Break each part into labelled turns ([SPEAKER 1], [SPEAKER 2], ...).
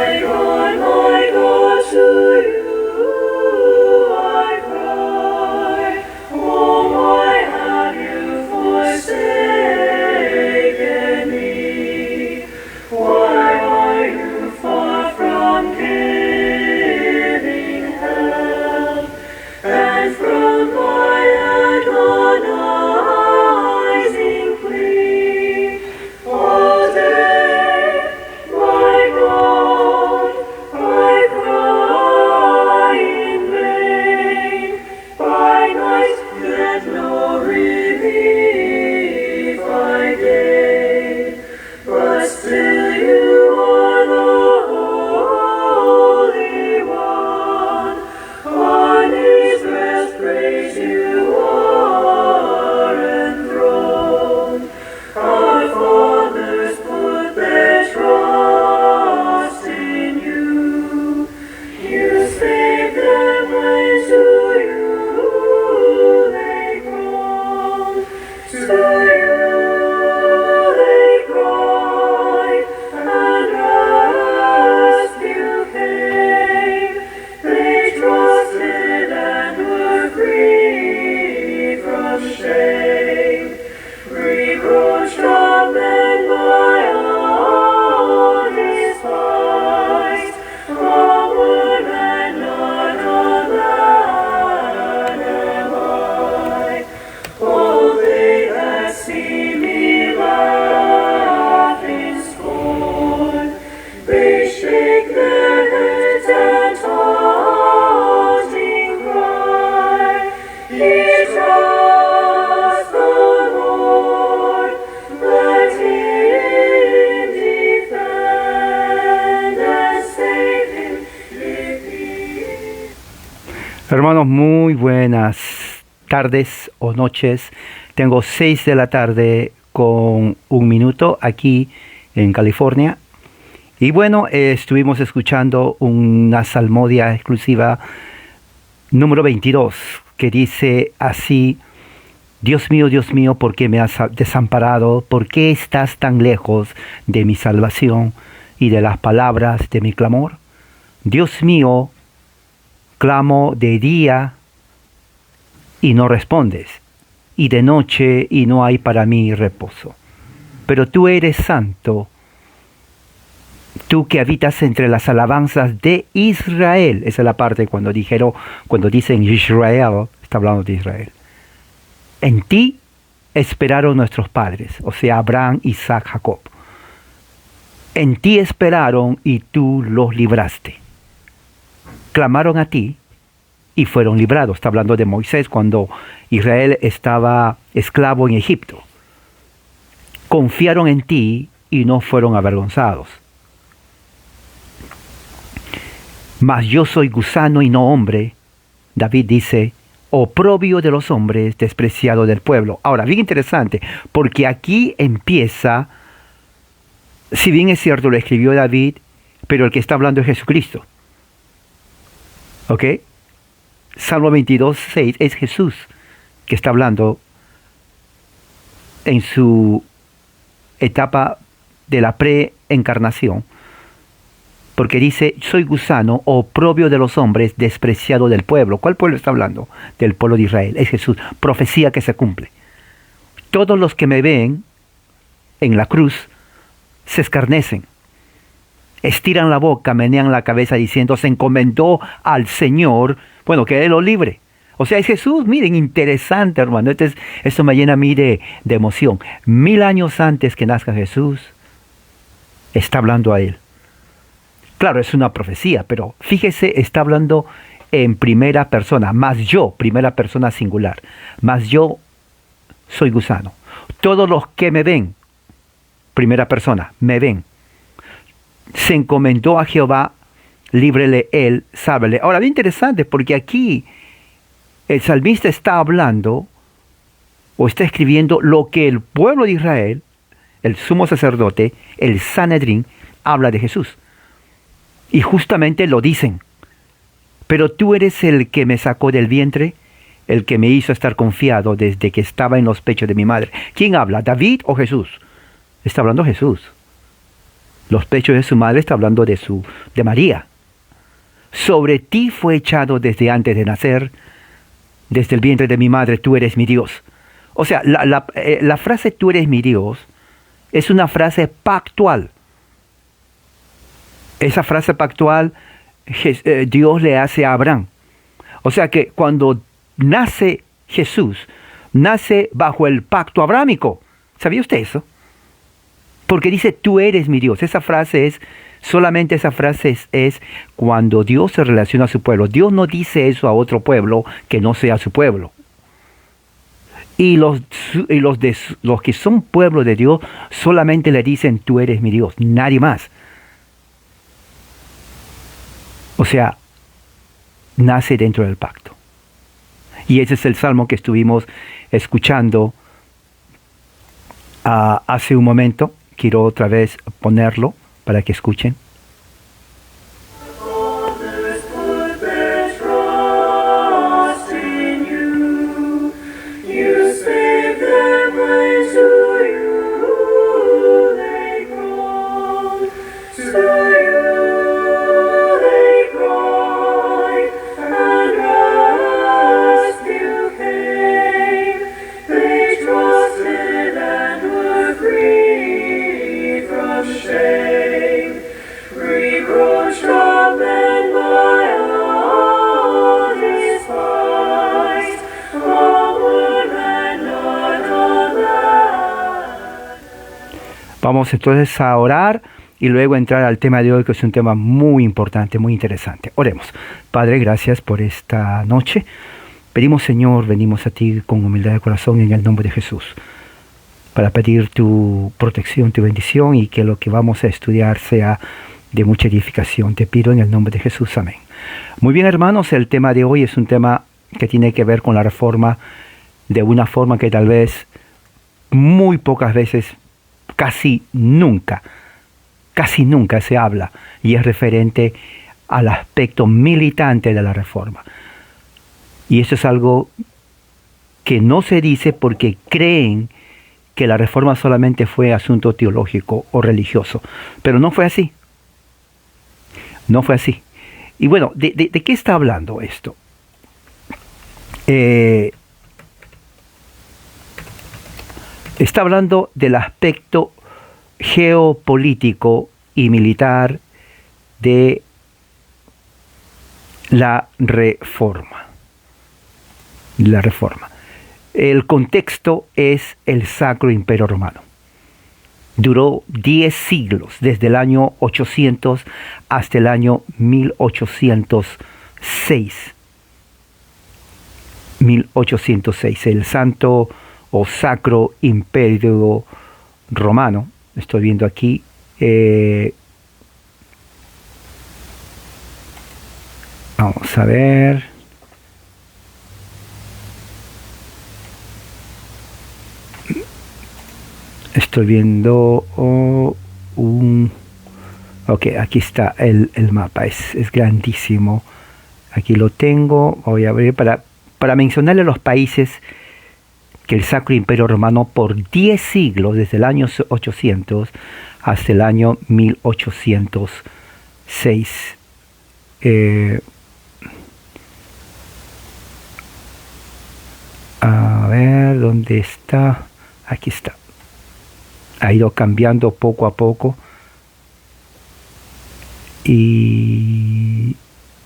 [SPEAKER 1] My God, to you I cry. Oh, why have you forsaken me? Why are you far from giving help? And from my agonizing plea, all day, my God, I cry in vain. By night, yet no relief I gain. But still you are the Holy One. On Israel's praise you are enthroned. Our fathers put their trust in you. You saved them when to you they groaned. To you they cried, and rescue came. They trusted and were free from shame. Reproached of men by all despised, onward and none of that am I. All they that see me laugh in scorn. They shake their heads and taunting cry, He trusts the Lord, let Him defend and save him if he.
[SPEAKER 2] Hermanos, muy buenas tardes o noches. Tengo 6 de la tarde con 1 minuto aquí en California. Y bueno, estuvimos escuchando una salmodia exclusiva número 22 que dice así: Dios mío, ¿por qué me has desamparado? ¿Por qué estás tan lejos de mi salvación y de las palabras de mi clamor? Dios mío, clamo de día y no respondes, y de noche y no hay para mí reposo. Pero tú eres santo, tú que habitas entre las alabanzas de Israel. Esa es la parte cuando dicen Israel, está hablando de Israel. En ti esperaron nuestros padres, o sea, Abraham, Isaac, Jacob. En ti esperaron y tú los libraste. Clamaron a ti y fueron librados. Está hablando de Moisés cuando Israel estaba esclavo en Egipto. Confiaron en ti y no fueron avergonzados. Mas yo soy gusano y no hombre, David dice, oprobio de los hombres, despreciado del pueblo. Ahora, bien interesante, porque aquí empieza, si bien es cierto, lo escribió David, pero el que está hablando es Jesucristo. ¿Ok? Salmo 22:6 es Jesús que está hablando en su etapa de la preencarnación, porque dice, soy gusano, oprobio de los hombres, despreciado del pueblo. ¿Cuál pueblo está hablando? Del pueblo de Israel. Es Jesús. Profecía que se cumple. Todos los que me ven en la cruz se escarnecen, estiran la boca, menean la cabeza diciendo, se encomendó al Señor, bueno, que Él lo libre. O sea, es Jesús. Miren, interesante, hermano. Esto me llena a mí de emoción. 1000 años antes que nazca Jesús, está hablando a Él. Claro, es una profecía, pero fíjese, está hablando en primera persona, más yo, primera persona singular, más yo soy gusano. Todos los que me ven, primera persona, me ven. Se encomendó a Jehová, líbrele él, sábele. Ahora, bien interesante, porque aquí el salmista está hablando o está escribiendo lo que el pueblo de Israel, el sumo sacerdote, el Sanedrín, habla de Jesús. Y justamente lo dicen. Pero tú eres el que me sacó del vientre, el que me hizo estar confiado desde que estaba en los pechos de mi madre. ¿Quién habla? ¿David o Jesús? Está hablando Jesús. Los pechos de su madre está hablando de María. Sobre ti fue echado desde antes de nacer, desde el vientre de mi madre, tú eres mi Dios. O sea, la frase tú eres mi Dios es una frase pactual. Esa frase pactual Dios le hace a Abraham. O sea que cuando nace Jesús, nace bajo el pacto abrámico. ¿Sabía usted eso? Porque dice, tú eres mi Dios. Solamente esa frase es cuando Dios se relaciona a su pueblo. Dios no dice eso a otro pueblo que no sea su pueblo. Y los que son pueblo de Dios solamente le dicen, tú eres mi Dios, nadie más. O sea, nace dentro del pacto. Y ese es el salmo que estuvimos escuchando hace un momento. Quiero otra vez ponerlo para que escuchen.
[SPEAKER 1] Fathers put their trust in you. You save them when to you they call. To you they cry, and rescue came. They trusted and were free from shame. Reproach of men by all despised, onward and not on that.
[SPEAKER 2] Vamos entonces a orar y luego entrar al tema de hoy, que es un tema muy importante, muy interesante. Oremos. Padre, gracias por esta noche. Pedimos, Señor, venimos a ti con humildad de corazón en el nombre de Jesús, para pedir tu protección, tu bendición, y que lo que vamos a estudiar sea de mucha edificación. Te pido en el nombre de Jesús. Amén. Muy bien, hermanos, el tema de hoy es un tema que tiene que ver con la reforma de una forma que tal vez muy pocas veces, casi nunca se habla, y es referente al aspecto militante de la reforma. Y eso es algo que no se dice porque creen que la reforma solamente fue asunto teológico o religioso, pero no fue así. No fue así. Y bueno, ¿de qué está hablando esto? Está hablando del aspecto geopolítico y militar de la reforma. La reforma. El contexto es el Sacro Imperio Romano. Duró 10 siglos, desde el año 800 hasta el año 1806. 1806, el Santo o Sacro Imperio Romano. Estoy viendo aquí. Vamos a ver. Estoy viendo Ok, aquí está el mapa. Es grandísimo. Aquí lo tengo. Voy a abrir para mencionarle los países que el Sacro Imperio Romano por 10 siglos, desde el año 800 hasta el año 1806. A ver, ¿dónde está? Aquí está. Ha ido cambiando poco a poco. Y...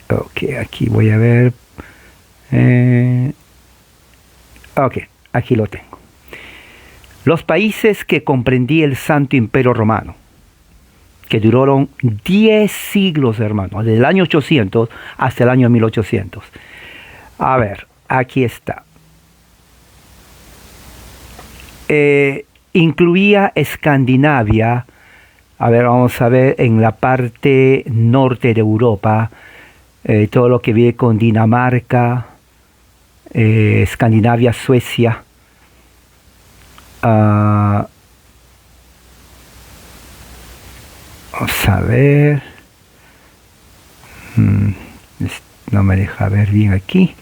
[SPEAKER 2] ok, aquí voy a ver. Ok, aquí lo tengo. Los países que comprendía el Santo Imperio Romano, que duraron 10 siglos, hermano, desde el año 800 hasta el año 1800. A ver, aquí está. Incluía Escandinavia. A ver, vamos a ver en la parte norte de Europa, todo lo que viene con Dinamarca, Escandinavia, Suecia. Vamos a ver. No me deja ver bien aquí.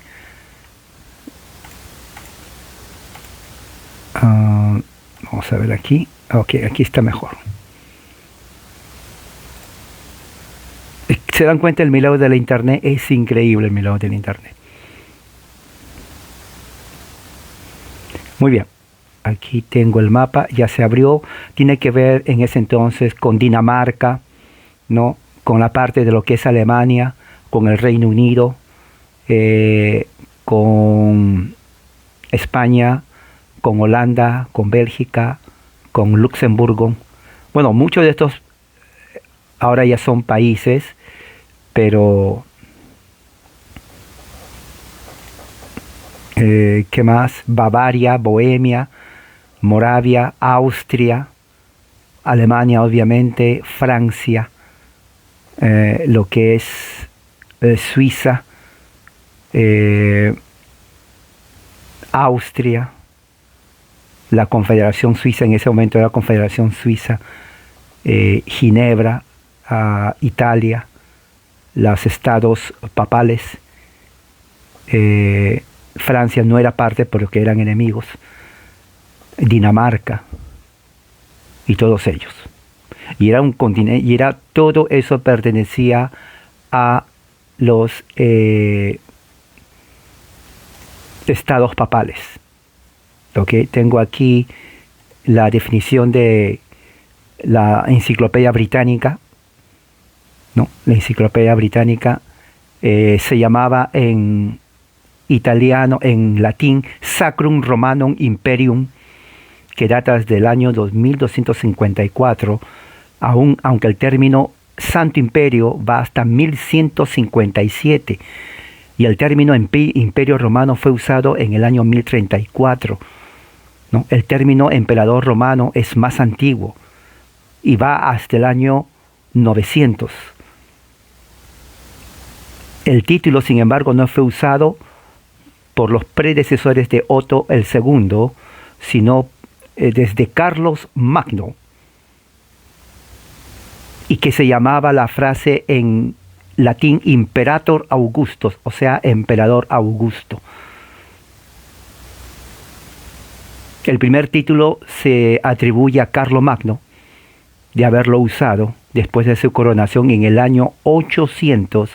[SPEAKER 2] Vamos a ver aquí. Ok, aquí está mejor. ¿Se dan cuenta? El milagro de la internet es increíble, el milagro del internet. Muy bien. Aquí tengo el mapa, ya se abrió. Tiene que ver en ese entonces con Dinamarca, ¿no? Con la parte de lo que es Alemania, con el Reino Unido, con España, con Holanda, con Bélgica, con Luxemburgo. Bueno, muchos de estos ahora ya son países, pero ¿qué más? Bavaria, Bohemia, Moravia, Austria, Alemania obviamente, Francia, lo que es Suiza, Austria, la Confederación Suiza, en ese momento era la Confederación Suiza, Ginebra, Italia, los estados papales, Francia no era parte porque eran enemigos, Dinamarca y todos ellos. Y era un continente, y era todo eso pertenecía a los estados papales. ¿Okay? Tengo aquí la definición de la enciclopedia británica, ¿no? La enciclopedia británica se llamaba en italiano, en latín, Sacrum Romanum Imperium, que data desde el año 2254, aunque el término Santo Imperio va hasta 1157, y el término Imperio Romano fue usado en el año 1034. ¿No? El término emperador romano es más antiguo y va hasta el año 900. El título, sin embargo, no fue usado por los predecesores de Otto el II, sino desde Carlos Magno, y que se llamaba la frase en latín Imperator Augustus, o sea, emperador Augusto. El primer título se atribuye a Carlomagno de haberlo usado después de su coronación en el año 800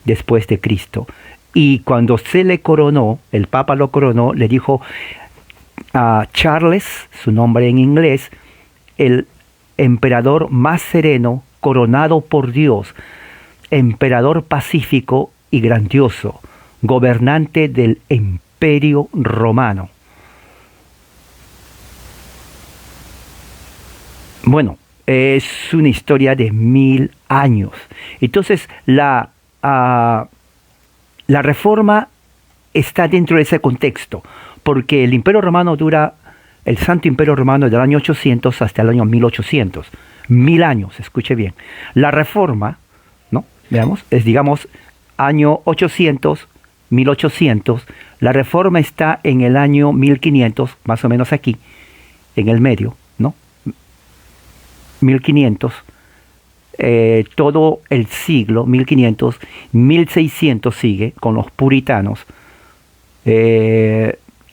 [SPEAKER 2] después de Cristo. Y cuando se le coronó, el Papa lo coronó, le dijo a Charles, su nombre en inglés, el emperador más sereno, coronado por Dios, emperador pacífico y grandioso, gobernante del Imperio Romano. Bueno, es una historia de 1000 años. Entonces, la reforma está dentro de ese contexto, porque el Imperio Romano dura, el Santo Imperio Romano, del año 800 hasta el año 1800. 1000 años, escuche bien. La reforma, ¿no? Veamos, es digamos año 800, 1800. La reforma está en el año 1500, más o menos aquí, en el medio, ¿no? 1500. Todo el siglo 1500, 1600 sigue con los puritanos,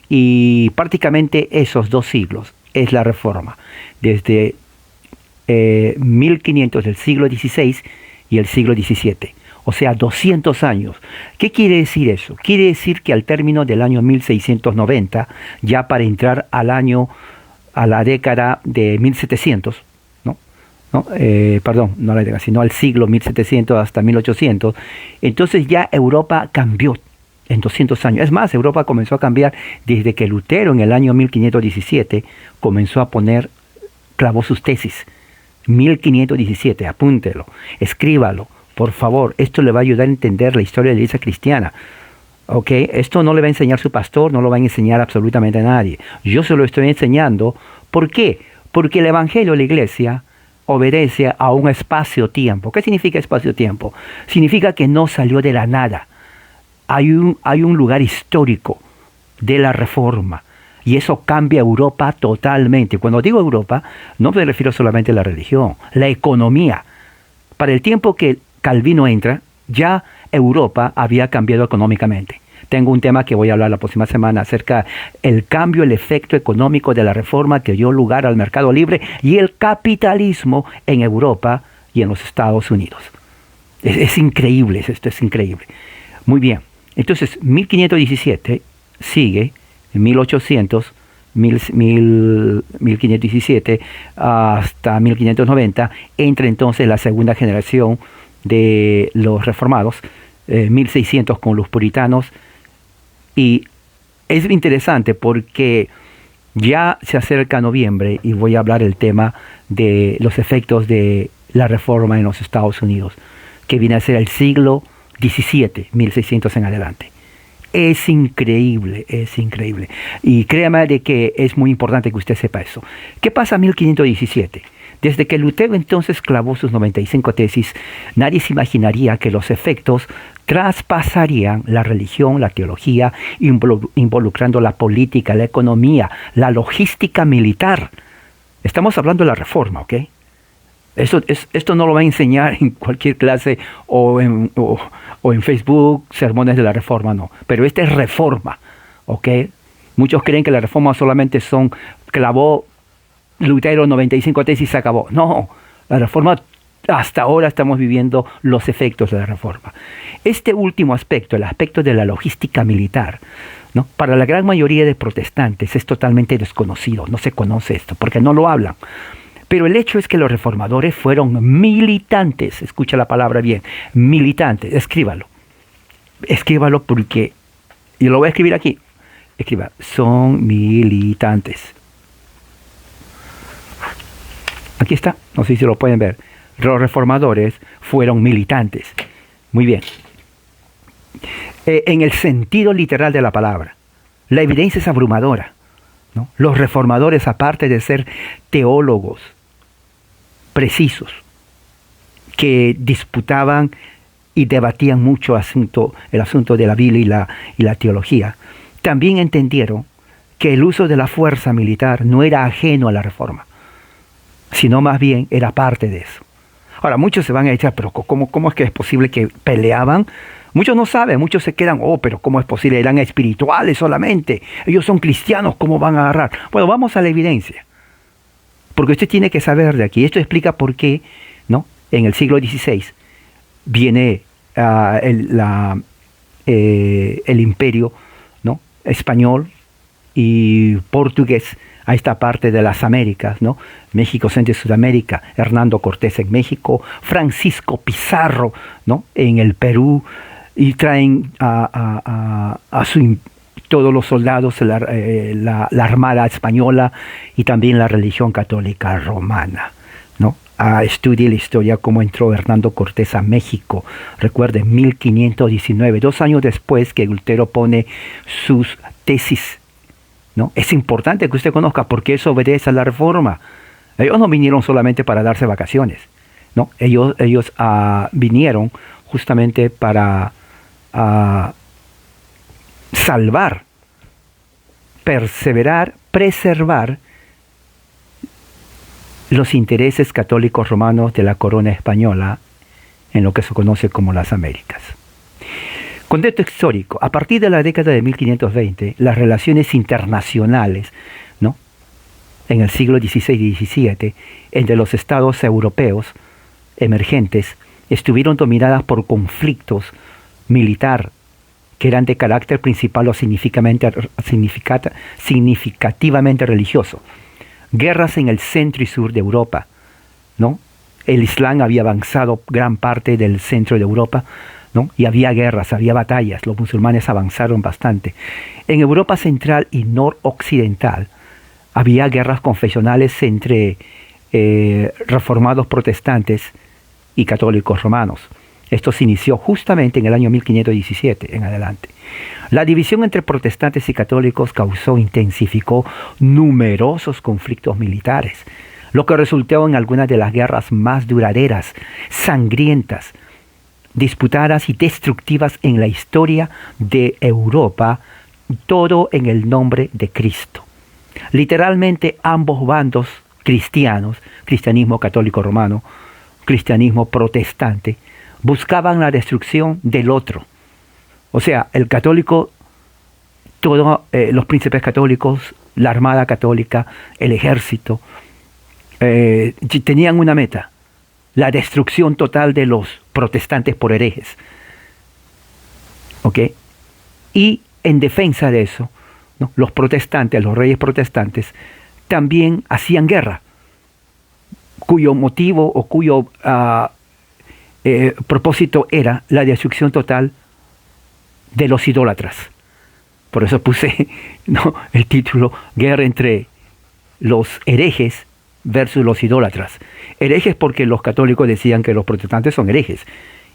[SPEAKER 2] y prácticamente esos 2 siglos es la reforma, desde 1500 del siglo XVI y el siglo XVII, o sea, 200 años. ¿Qué quiere decir eso? Quiere decir que al término del año 1690, ya para entrar a la década de 1700, ¿no? Perdón, no la década, sino al siglo 1700 hasta 1800, entonces ya Europa cambió en 200 años. Es más, Europa comenzó a cambiar desde que Lutero en el año 1517 comenzó a clavó sus tesis. 1517, apúntelo, escríbalo, por favor. Esto le va a ayudar a entender la historia de la iglesia cristiana. ¿Ok? Esto no le va a enseñar su pastor, no lo va a enseñar absolutamente a nadie. Yo se lo estoy enseñando. ¿Por qué? Porque el evangelio de la iglesia obedece a un espacio-tiempo. ¿Qué significa espacio-tiempo? Significa que no salió de la nada. Hay un lugar histórico de la reforma. Y eso cambia Europa totalmente. Cuando digo Europa, no me refiero solamente a la religión, la economía. Para el tiempo que Calvino entra, ya Europa había cambiado económicamente. Tengo un tema que voy a hablar la próxima semana acerca del cambio, el efecto económico de la reforma que dio lugar al mercado libre y el capitalismo en Europa y en los Estados Unidos. Es increíble, esto es increíble. Muy bien. Entonces, 1517 sigue, en 1800, 1517 hasta 1590, entra entonces la segunda generación de los reformados, 1600 con los puritanos, y es interesante porque ya se acerca noviembre y voy a hablar el tema de los efectos de la reforma en los Estados Unidos, que viene a ser el siglo XVII, 1600 en adelante. Es increíble, es increíble. Y créame de que es muy importante que usted sepa eso. ¿Qué pasa en 1517? Desde que Lutero entonces clavó sus 95 tesis, nadie se imaginaría que los efectos traspasarían la religión, la teología, involucrando la política, la economía, la logística militar. Estamos hablando de la reforma, ¿ok? Esto no lo va a enseñar en cualquier clase o en Facebook, sermones de la reforma, no. Pero esta es reforma, ¿ok? Muchos creen que la reforma solamente clavó Lutero 95 tesis y se acabó. No, la reforma, hasta ahora estamos viviendo los efectos de la reforma. Este último aspecto, el aspecto de la logística militar, ¿no? Para la gran mayoría de protestantes es totalmente desconocido, no se conoce esto, porque no lo hablan. Pero el hecho es que los reformadores fueron militantes, escucha la palabra bien, militantes, escríbalo porque, y lo voy a escribir aquí, escriba, son militantes. Aquí está, no sé si lo pueden ver, los reformadores fueron militantes, muy bien. En el sentido literal de la palabra, la evidencia es abrumadora, ¿no? Los reformadores, aparte de ser teólogos, precisos, que disputaban y debatían mucho el asunto de la Biblia y la teología, también entendieron que el uso de la fuerza militar no era ajeno a la reforma, sino más bien era parte de eso. Ahora, muchos se van a echar, pero ¿cómo es que es posible que peleaban? Muchos no saben, muchos se quedan, pero ¿cómo es posible? Eran espirituales solamente, ellos son cristianos, ¿cómo van a agarrar? Bueno, vamos a la evidencia. Porque usted tiene que saber de aquí. Esto explica por qué, ¿no? En el siglo XVI viene el imperio, ¿no? Español y portugués a esta parte de las Américas, ¿no? México, Centro y Sudamérica, Hernando Cortés en México, Francisco Pizarro, ¿no? En el Perú, y traen todos los soldados, la Armada Española y también la religión católica romana, ¿no? Estudie la historia cómo entró Hernando Cortés a México. Recuerden, 1519, 2 años después que Lutero pone sus tesis, ¿no? Es importante que usted conozca porque eso obedece a la reforma. Ellos no vinieron solamente para darse vacaciones, ¿no? Ellos vinieron justamente para salvar, perseverar, preservar los intereses católicos romanos de la corona española en lo que se conoce como las Américas. Contexto histórico. A partir de la década de 1520, las relaciones internacionales, ¿no? En el siglo XVI y XVII, entre los estados europeos emergentes, estuvieron dominadas por conflictos militares que eran de carácter principal o significativamente religioso. Guerras en el centro y sur de Europa, ¿no? El Islam había avanzado gran parte del centro de Europa, ¿no? Y había guerras, había batallas, los musulmanes avanzaron bastante. En Europa central y noroccidental había guerras confesionales entre reformados protestantes y católicos romanos. Esto se inició justamente en el año 1517 en adelante. La división entre protestantes y católicos intensificó numerosos conflictos militares, lo que resultó en algunas de las guerras más duraderas, sangrientas, disputadas y destructivas en la historia de Europa, todo en el nombre de Cristo. Literalmente ambos bandos cristianos, cristianismo católico romano, cristianismo protestante, buscaban la destrucción del otro. O sea, el católico, todos los príncipes católicos, la armada católica, el ejército, tenían una meta, la destrucción total de los protestantes por herejes. ¿Ok? Y en defensa de eso, ¿no?, los protestantes, los reyes protestantes, también hacían guerra, cuyo motivo o cuyo propósito era la destrucción total de los idólatras. Por eso puse, ¿no?, el título Guerra entre los herejes versus los idólatras. Herejes porque los católicos decían que los protestantes son herejes.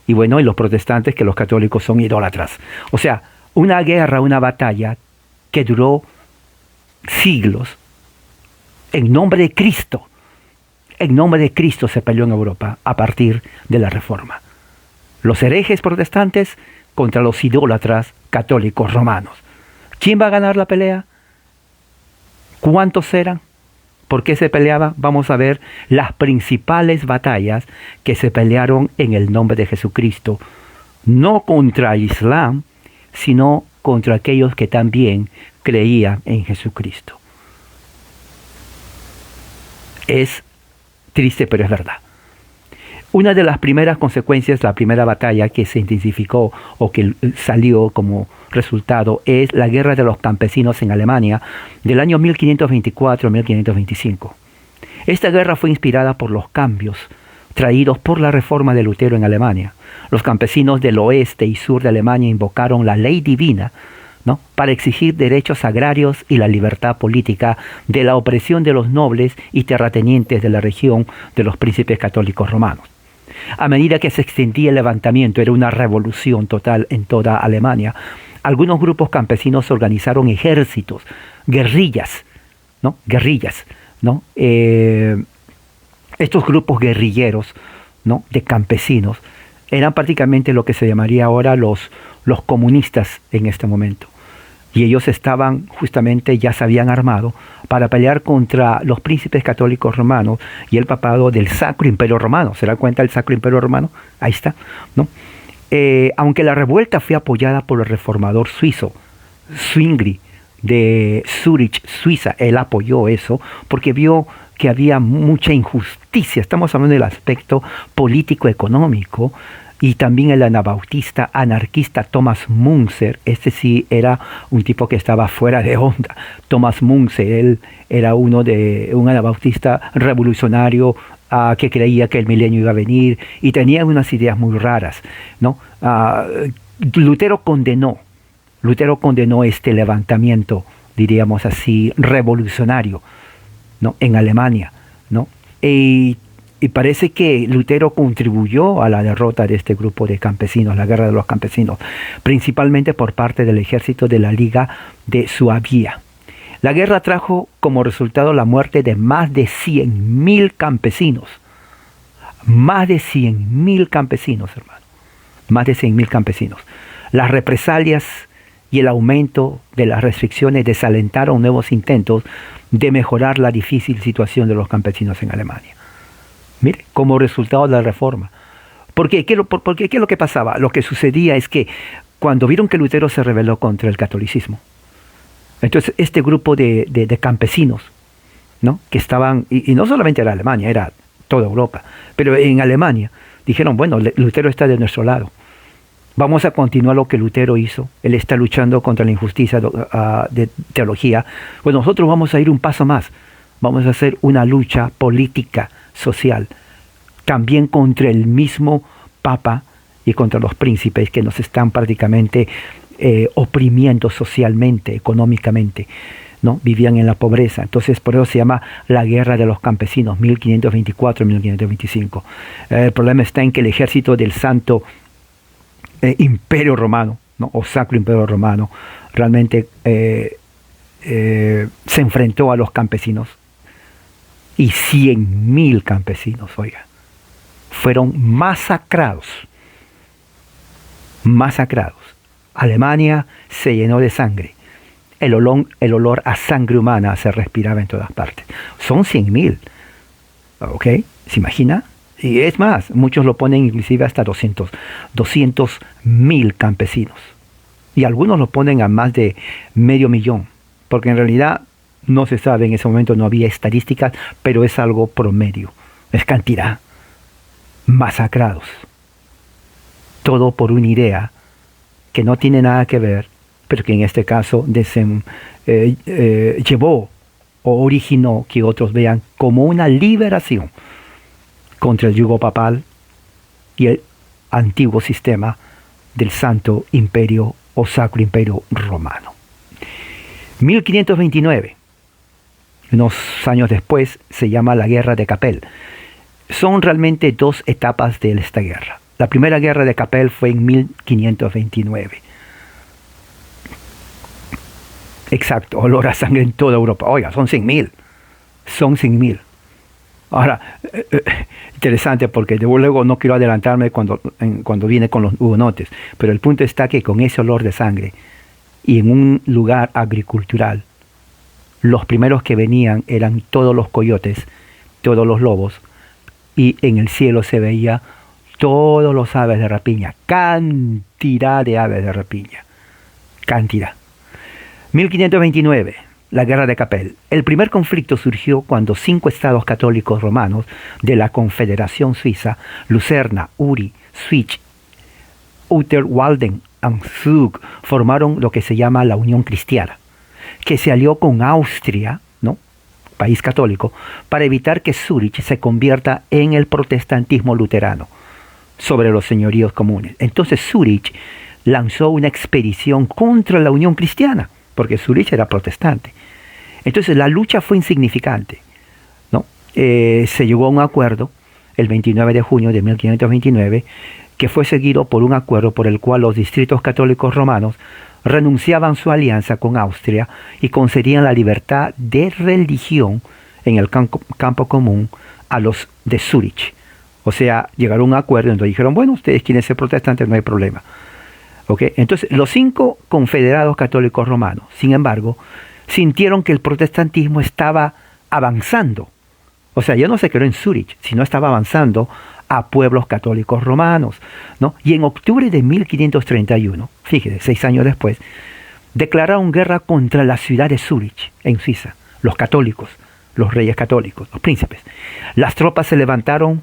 [SPEAKER 2] Y bueno, y los protestantes que los católicos son idólatras. O sea, una guerra, una batalla que duró siglos en nombre de Cristo. En nombre de Cristo se peleó en Europa a partir de la Reforma. Los herejes protestantes contra los idólatras católicos romanos. ¿Quién va a ganar la pelea? ¿Cuántos eran? ¿Por qué se peleaba? Vamos a ver las principales batallas que se pelearon en el nombre de Jesucristo. No contra el Islam, sino contra aquellos que también creían en Jesucristo. Es triste, pero es verdad. Una de las primeras consecuencias, la primera batalla que se intensificó o que salió como resultado es la guerra de los campesinos en Alemania del año 1524-1525. Esta guerra fue inspirada por los cambios traídos por la reforma de Lutero en Alemania. Los campesinos del oeste y sur de Alemania invocaron la ley divina, ¿no?, para exigir derechos agrarios y la libertad política de la opresión de los nobles y terratenientes de la región de los príncipes católicos romanos. A medida que se extendía el levantamiento, era una revolución total en toda Alemania. Algunos grupos campesinos organizaron ejércitos, guerrillas, ¿no? Estos grupos guerrilleros, ¿no?, de campesinos eran prácticamente lo que se llamaría ahora los comunistas en este momento. Y ellos estaban justamente, ya se habían armado para pelear contra los príncipes católicos romanos y el papado del Sacro Imperio Romano. ¿Se da cuenta el Sacro Imperio Romano? Ahí está, ¿no? Aunque la revuelta fue apoyada por el reformador suizo, Zwingli, de Zurich, Suiza, él apoyó eso porque vio que había mucha injusticia. Estamos hablando del aspecto político-económico. Y también el anabautista anarquista Thomas Müntzer, este sí era un tipo que estaba fuera de onda. Thomas Müntzer, él era un anabautista revolucionario que creía que el milenio iba a venir y tenía unas ideas muy raras, ¿no? Lutero condenó este levantamiento, diríamos así, revolucionario, ¿no?, en Alemania, ¿no? Y parece que Lutero contribuyó a la derrota de este grupo de campesinos, la guerra de los campesinos, principalmente por parte del ejército de la Liga de Suabia. La guerra trajo como resultado la muerte de más de 100.000 campesinos. Más de 100.000 campesinos, hermano. Más de 100.000 campesinos. Las represalias y el aumento de las restricciones desalentaron nuevos intentos de mejorar la difícil situación de los campesinos en Alemania. Mire, como resultado de la reforma. Porque ¿qué es lo que pasaba? Lo que sucedía es que cuando vieron que Lutero se rebeló contra el catolicismo, entonces este grupo de campesinos, ¿no?, que estaban, y no solamente era Alemania, era toda Europa, pero en Alemania dijeron, bueno, Lutero está de nuestro lado. Vamos a continuar lo que Lutero hizo. Él está luchando contra la injusticia de teología. Pues nosotros vamos a ir un paso más. Vamos a hacer una lucha política, social, también contra el mismo Papa y contra los príncipes que nos están prácticamente oprimiendo socialmente, económicamente, ¿no? Vivían en la pobreza. Entonces, por eso se llama la Guerra de los Campesinos, 1524-1525. El problema está en que el ejército del Santo Imperio Romano, ¿no?, o Sacro Imperio Romano, realmente se enfrentó a los campesinos. Y 100.000 campesinos, oiga, fueron masacrados. Alemania se llenó de sangre. El olor a sangre humana se respiraba en todas partes. Son 100.000, ¿ok? ¿Se imagina? Y es más, muchos lo ponen inclusive hasta 200.000 campesinos. Y algunos lo ponen a más de 500.000, porque en realidad no se sabe, en ese momento no había estadísticas, pero es algo promedio, es cantidad. masacrados. Todo por una idea que no tiene nada que ver, pero que en este caso llevó o originó que otros vean como una liberación contra el yugo papal y el antiguo sistema del Santo Imperio o Sacro Imperio Romano. 1529, unos años después, se llama la Guerra de Capel. Son realmente dos etapas de esta guerra. La primera guerra de Capel fue en 1529. Exacto, olor a sangre en toda Europa. Oiga, son 100.000. Son 100.000. Ahora, interesante porque luego no quiero adelantarme cuando viene con los hugonotes, pero el punto está que con ese olor de sangre y en un lugar agricultural, los primeros que venían eran todos los coyotes, todos los lobos, y en el cielo se veía todos los aves de rapiña, cantidad de aves de rapiña, cantidad. 1529, la Guerra de Capel. El primer conflicto surgió cuando 5 estados católicos romanos de la Confederación Suiza, Lucerna, Uri, Schwyz, Unterwalden y Zug, formaron lo que se llama la Unión Cristiana, que se alió con Austria, ¿no?, país católico, para evitar que Zúrich se convierta en el protestantismo luterano sobre los señoríos comunes. Entonces Zúrich lanzó una expedición contra la Unión Cristiana, porque Zúrich era protestante. Entonces la lucha fue insignificante, ¿no? Se llegó a un acuerdo el 29 de junio de 1529, que fue seguido por un acuerdo por el cual los distritos católicos romanos renunciaban su alianza con Austria y concedían la libertad de religión en el campo común a los de Zúrich. O sea, llegaron a un acuerdo donde dijeron, bueno, ustedes quieren ser protestantes, no hay problema. ¿Okay? Entonces, los 5 confederados católicos romanos, sin embargo, sintieron que el protestantismo estaba avanzando. O sea, ya no se quedó en Zúrich, sino estaba avanzando a pueblos católicos romanos, ¿no? Y en octubre de 1531, fíjese, 6 años después, declararon guerra contra la ciudad de Zúrich, en Suiza, los católicos, los reyes católicos, los príncipes. Las tropas se levantaron,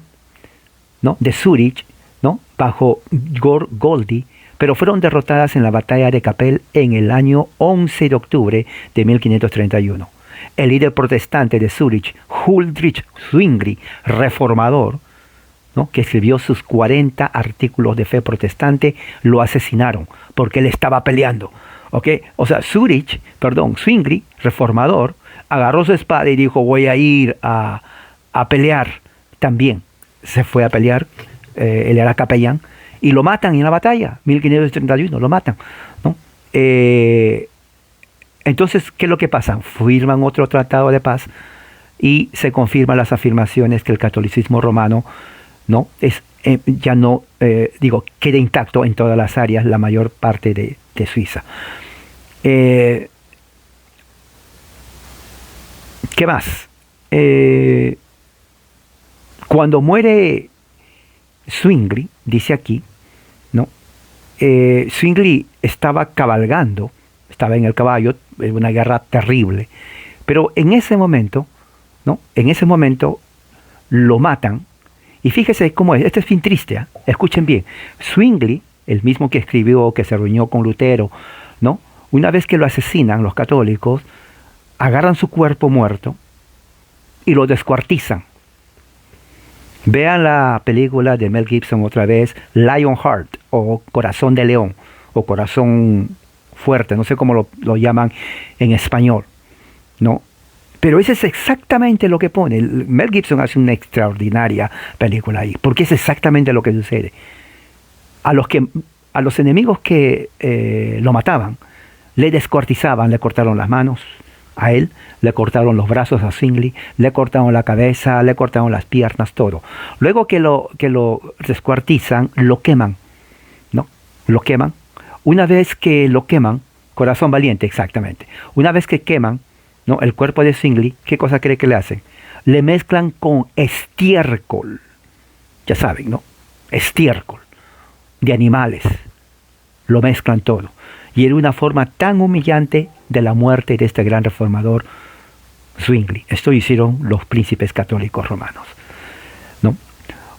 [SPEAKER 2] ¿no?, de Zúrich, ¿no?, bajo Goldi, pero fueron derrotadas en la batalla de Capel en el año 11 de octubre de 1531. El líder protestante de Zúrich, Huldrych Zwingli, reformador, ¿no?, que escribió sus 40 artículos de fe protestante, lo asesinaron porque él estaba peleando. ¿Okay? O sea, Zwingli, reformador, agarró su espada y dijo, voy a ir a pelear también. Se fue a pelear, él era capellán, y lo matan en la batalla, 1531, lo matan, ¿no? Entonces, ¿qué es lo que pasa? Firman otro tratado de paz y se confirman las afirmaciones que el catolicismo romano, ¿no?, queda intacto en todas las áreas, la mayor parte de Suiza. ¿Qué más? Cuando muere Zwingli, dice aquí, ¿no?, Zwingli estaba cabalgando, estaba en el caballo, en una guerra terrible, pero en ese momento, ¿no?, lo matan. Y fíjese cómo es, este es bien triste, ¿eh? Escuchen bien. Zwingli, el mismo que escribió, que se reunió con Lutero, ¿no?, una vez que lo asesinan los católicos, agarran su cuerpo muerto y lo descuartizan. Vean la película de Mel Gibson otra vez, Lionheart, o Corazón de León, o Corazón Fuerte, no sé cómo lo llaman en español, ¿no? Pero eso es exactamente lo que pone. Mel Gibson hace una extraordinaria película ahí, porque es exactamente lo que sucede. A los enemigos que lo mataban, le descuartizaban, le cortaron las manos a él, le cortaron los brazos a Zwingli, le cortaron la cabeza, le cortaron las piernas, todo. Luego que lo descuartizan, lo queman, ¿no? Lo queman. Una vez que lo queman, Corazón Valiente, exactamente. Una vez que queman, ¿no?, el cuerpo de Zwingli, ¿qué cosa cree que le hacen? Le mezclan con estiércol. Ya saben, ¿no? Estiércol de animales. Lo mezclan todo. Y era una forma tan humillante de la muerte de este gran reformador Zwingli. Esto hicieron los príncipes católicos romanos, ¿no?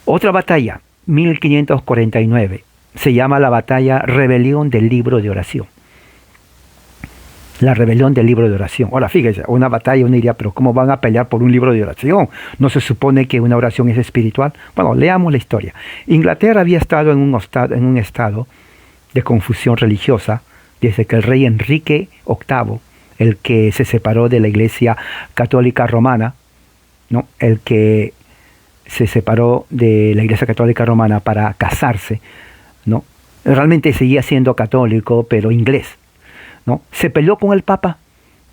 [SPEAKER 2] Otra batalla, 1549, se llama la batalla Rebelión del Libro de Oración. La rebelión del libro de oración. Ahora, fíjese, una batalla, uno diría, pero ¿cómo van a pelear por un libro de oración? ¿No se supone que una oración es espiritual? Bueno, leamos la historia. Inglaterra había estado en un estado de confusión religiosa desde que el rey Enrique VIII, el que se separó de la Iglesia Católica Romana, ¿no? El que se separó de la Iglesia Católica Romana para casarse, ¿no? Realmente seguía siendo católico, pero inglés, ¿no? Se peleó con el Papa,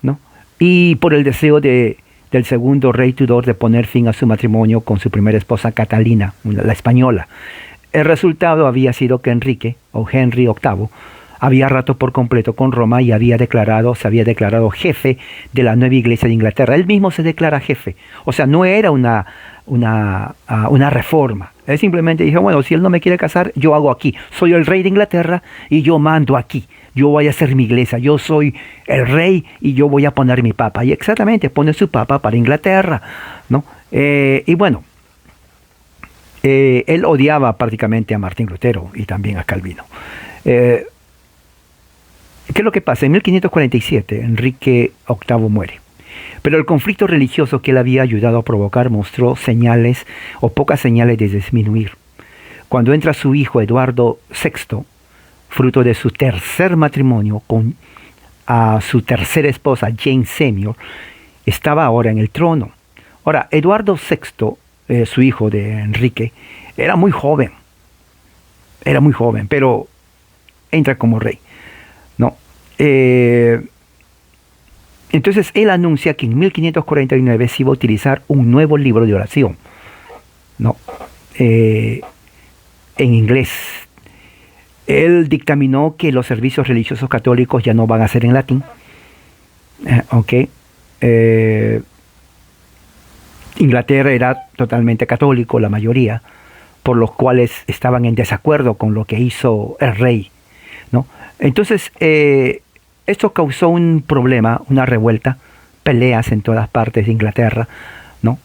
[SPEAKER 2] ¿no? Y por el deseo del segundo rey Tudor de poner fin a su matrimonio con su primera esposa Catalina, la española. El resultado había sido que Enrique, o Henry VIII, había roto por completo con Roma y se había declarado jefe de la nueva iglesia de Inglaterra. Él mismo se declara jefe. O sea, no era una reforma. Él simplemente dijo, bueno, si él no me quiere casar, yo hago aquí. Soy el rey de Inglaterra y yo mando aquí. Yo voy a hacer mi iglesia. Yo soy el rey y yo voy a poner mi papa. Y exactamente, pone su papa para Inglaterra, ¿no? Y bueno, él odiaba prácticamente a Martín Lutero y también a Calvino. ¿Qué es lo que pasa? En 1547, Enrique VIII muere. Pero el conflicto religioso que él había ayudado a provocar mostró señales o pocas señales de disminuir. Cuando entra su hijo Eduardo VI, fruto de su tercer matrimonio con a su tercera esposa Jane Seymour, estaba ahora en el trono. Ahora, Eduardo VI, su hijo de Enrique, era muy joven, pero entra como rey, ¿no? Entonces él anuncia que en 1549 se iba a utilizar un nuevo libro de oración, ¿no? En inglés. Él dictaminó que los servicios religiosos católicos ya no van a ser en latín. Inglaterra era totalmente católico, la mayoría, por los cuales estaban en desacuerdo con lo que hizo el rey, ¿no? Entonces, esto causó un problema, una revuelta, peleas en todas partes de Inglaterra, ¿no?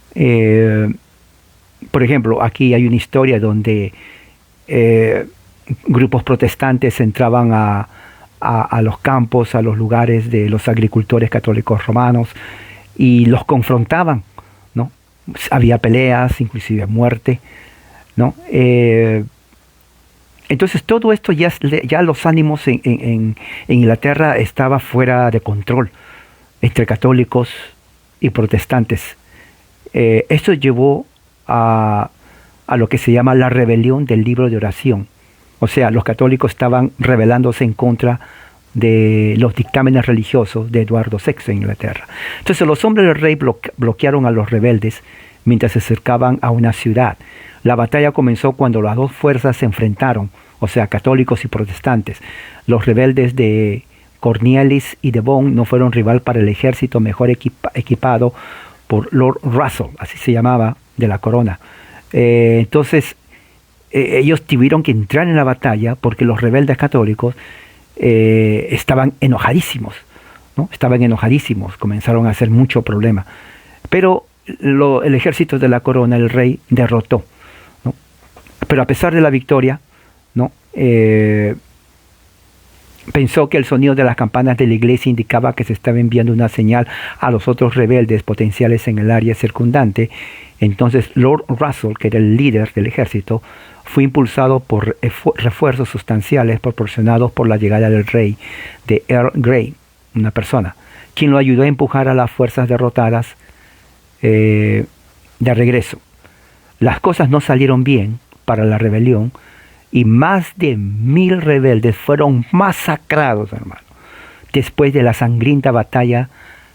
[SPEAKER 2] Por ejemplo, aquí hay una historia donde grupos protestantes entraban a los campos, a los lugares de los agricultores católicos romanos y los confrontaban, ¿no? Había peleas, inclusive muerte, ¿no? Entonces todo esto ya los ánimos en Inglaterra estaba fuera de control entre católicos y protestantes. Esto llevó a lo que se llama la rebelión del libro de oración. O sea, los católicos estaban rebelándose en contra de los dictámenes religiosos de Eduardo VI en Inglaterra. Entonces los hombres del rey bloquearon a los rebeldes mientras se acercaban a una ciudad. La batalla comenzó cuando las dos fuerzas se enfrentaron, o sea, católicos y protestantes. Los rebeldes de Cornwallis y Devon no fueron rival para el ejército mejor equipado por Lord Russell, así se llamaba, de la corona. Entonces, ellos tuvieron que entrar en la batalla porque los rebeldes católicos estaban enojadísimos, ¿no? Estaban enojadísimos, comenzaron a hacer mucho problema. Pero el ejército de la corona, el rey, derrotó, ¿no? Pero a pesar de la victoria, ¿no? Pensó que el sonido de las campanas de la iglesia indicaba que se estaba enviando una señal a los otros rebeldes potenciales en el área circundante. Entonces Lord Russell, que era el líder del ejército, fue impulsado por refuerzos sustanciales proporcionados por la llegada del rey de Earl Grey, una persona, quien lo ayudó a empujar a las fuerzas derrotadas de regreso. Las cosas no salieron bien para la rebelión y más de 1000 rebeldes fueron masacrados, hermano, después de la sangrienta batalla,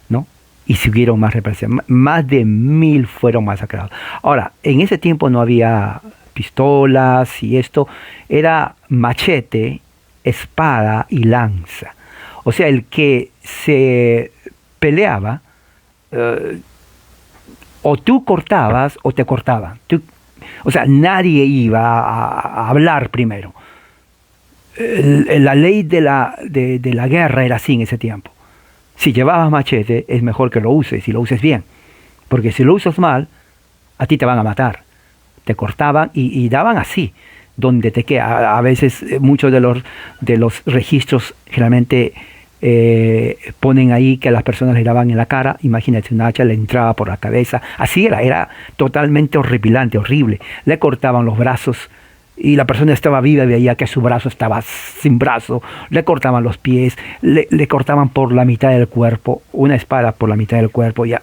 [SPEAKER 2] ¿no? Y siguieron más represión. Más de 1000 fueron masacrados. Ahora, en ese tiempo no había pistolas y esto, era machete, espada y lanza. O sea, el que se peleaba, o tú cortabas o te cortaban. O sea, nadie iba a hablar primero. La ley de la guerra era así en ese tiempo. Si llevabas machete, es mejor que lo uses, y lo uses bien. Porque si lo usas mal, a ti te van a matar. te cortaban y daban así, donde te queda. A veces muchos de los registros generalmente ponen ahí que las personas le daban en la cara. Imagínate, una hacha le entraba por la cabeza. Así era totalmente horripilante, horrible. Le cortaban los brazos y la persona estaba viva y veía que su brazo estaba sin brazo. Le cortaban los pies, le cortaban por la mitad del cuerpo, una espada por la mitad del cuerpo, ya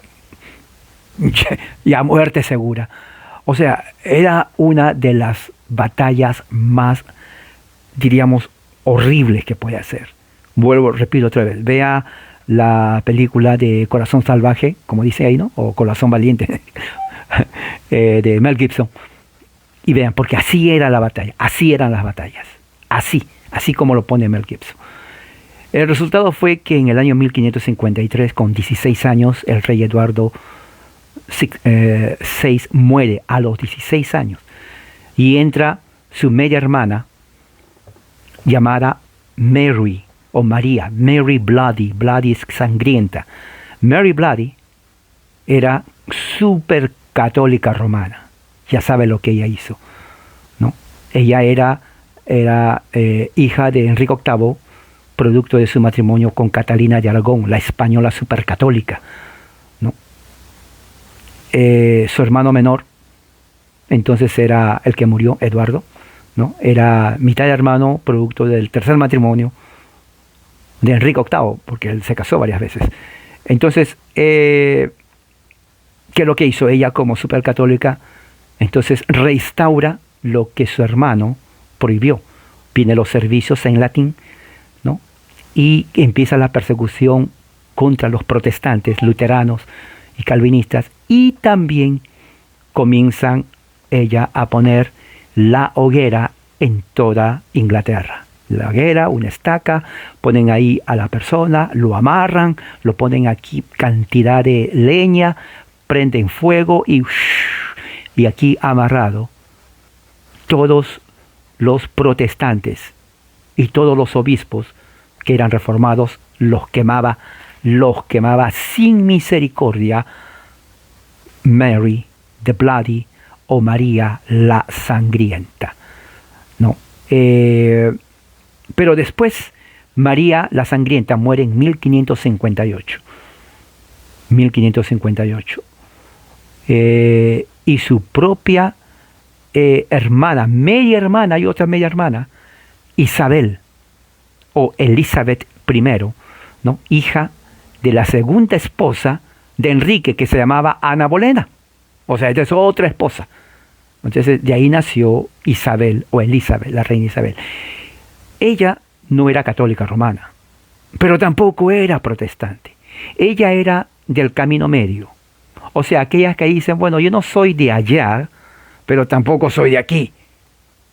[SPEAKER 2] muerte segura. O sea, era una de las batallas más, diríamos, horribles que puede hacer. Repito otra vez, vea la película de Corazón Salvaje, como dice ahí, ¿no? O Corazón Valiente, de Mel Gibson. Y vean, porque así era la batalla, así eran las batallas, así como lo pone Mel Gibson. El resultado fue que en el año 1553, con 16 años, el rey Eduardo VI muere a los 16 años. Y entra su media hermana, llamada Mary, o María, Mary Bloody. Bloody es sangrienta. Mary Bloody era súper católica romana. Ya sabe lo que ella hizo, ¿no? Ella era hija de Enrique VIII, producto de su matrimonio con Catalina de Aragón, la española supercatólica, ¿no? Su hermano menor, entonces era el que murió, Eduardo, ¿no? Era mitad hermano, producto del tercer matrimonio de Enrique VIII, porque él se casó varias veces. Entonces, ¿qué es lo que hizo ella como supercatólica? Entonces reinstaura lo que su hermano prohibió. Vienen los servicios en latín, ¿no? Y empieza la persecución contra los protestantes, luteranos y calvinistas, y también comienzan ella a poner la hoguera en toda Inglaterra. La hoguera, una estaca, ponen ahí a la persona, lo amarran, lo ponen aquí cantidad de leña, prenden fuego y aquí amarrado todos los protestantes y todos los obispos que eran reformados, los quemaba sin misericordia Mary the Bloody, o María la Sangrienta, ¿no? Pero después María la Sangrienta muere en 1558. Y su propia hermana, media hermana y otra media hermana, Isabel, o Elizabeth I, ¿no? Hija de la segunda esposa de Enrique, que se llamaba Ana Bolena. O sea, esta es otra esposa. Entonces, de ahí nació Isabel, o Elizabeth, la reina Isabel. Ella no era católica romana, pero tampoco era protestante. Ella era del camino medio. O sea, aquellas que dicen, bueno, yo no soy de allá, pero tampoco soy de aquí.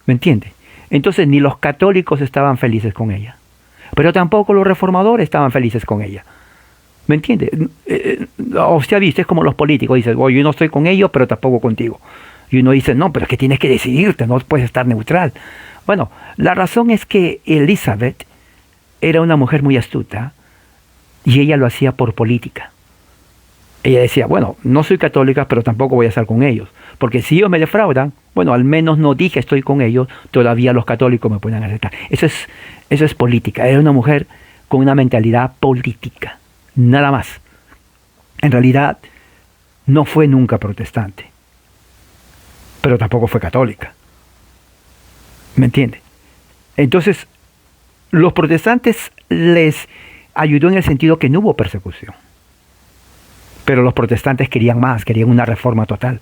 [SPEAKER 2] ¿Me entiende? Entonces, ni los católicos estaban felices con ella, pero tampoco los reformadores estaban felices con ella. ¿Me entiende? Usted ha visto, es como los políticos, dicen, oh, yo no estoy con ellos, pero tampoco contigo. Y uno dice, no, pero es que tienes que decidirte, no puedes estar neutral. Bueno, la razón es que Elizabeth era una mujer muy astuta y ella lo hacía por política. Ella decía, bueno, no soy católica, pero tampoco voy a estar con ellos, porque si ellos me defraudan, bueno, al menos no dije estoy con ellos, todavía los católicos me pueden aceptar. Eso es política. Era una mujer con una mentalidad política, nada más. En realidad, no fue nunca protestante, pero tampoco fue católica. ¿Me entiende? Entonces, los protestantes les ayudó en el sentido que no hubo persecución. Pero los protestantes querían más, querían una reforma total.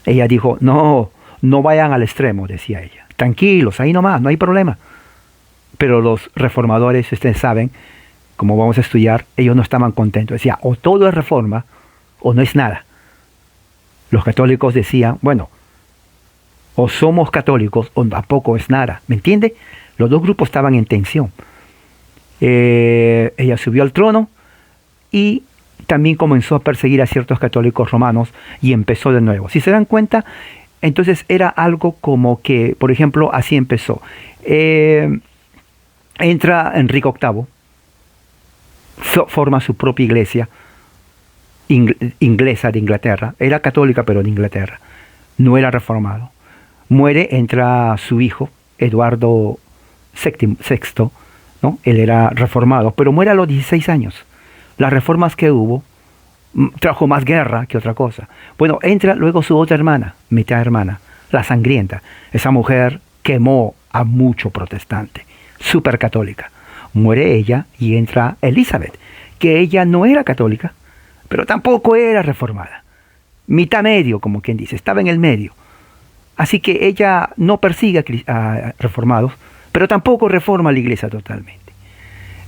[SPEAKER 2] Ella dijo, no vayan al extremo, decía ella. Tranquilos, ahí nomás, no hay problema. Pero los reformadores, ustedes saben, como vamos a estudiar, ellos no estaban contentos. Decía, o todo es reforma, o no es nada. Los católicos decían, bueno, o somos católicos, o tampoco es nada. ¿Me entiende? Los dos grupos estaban en tensión. Ella subió al trono y también comenzó a perseguir a ciertos católicos romanos y empezó de nuevo. Si se dan cuenta, entonces era algo como que, por ejemplo, así empezó. Entra Enrique VIII, forma su propia iglesia inglesa de Inglaterra. Era católica, pero de Inglaterra. no era reformado. Muere, entra su hijo, Eduardo VI, ¿no? Él era reformado, pero muere a los 16 años. Las reformas que hubo trajo más guerra que otra cosa. Bueno, entra luego su otra hermana, mitad hermana, la sangrienta. Esa mujer quemó a mucho protestante, súper católica. Muere ella y entra Elizabeth, que ella no era católica, pero tampoco era reformada. Mitad medio, como quien dice, estaba en el medio. Así que ella no persigue a reformados, pero tampoco reforma la iglesia totalmente.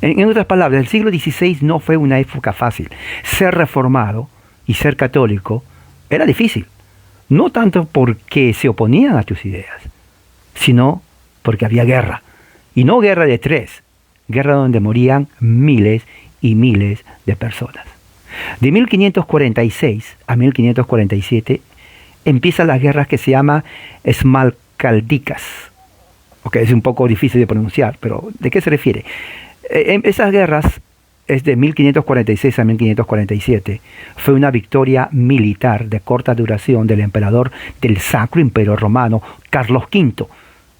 [SPEAKER 2] En otras palabras, el siglo XVI no fue una época fácil. Ser reformado y ser católico era difícil. No tanto porque se oponían a tus ideas, sino porque había guerra. Y no guerra de tres, guerra donde morían miles y miles de personas. De 1546 a 1547 empiezan las guerras que se llama Esmalcaldicas. Okay, es un poco difícil de pronunciar, pero ¿de qué se refiere? Esas guerras es de 1546 a 1547. Fue una victoria militar de corta duración del emperador del Sacro Imperio Romano, Carlos V,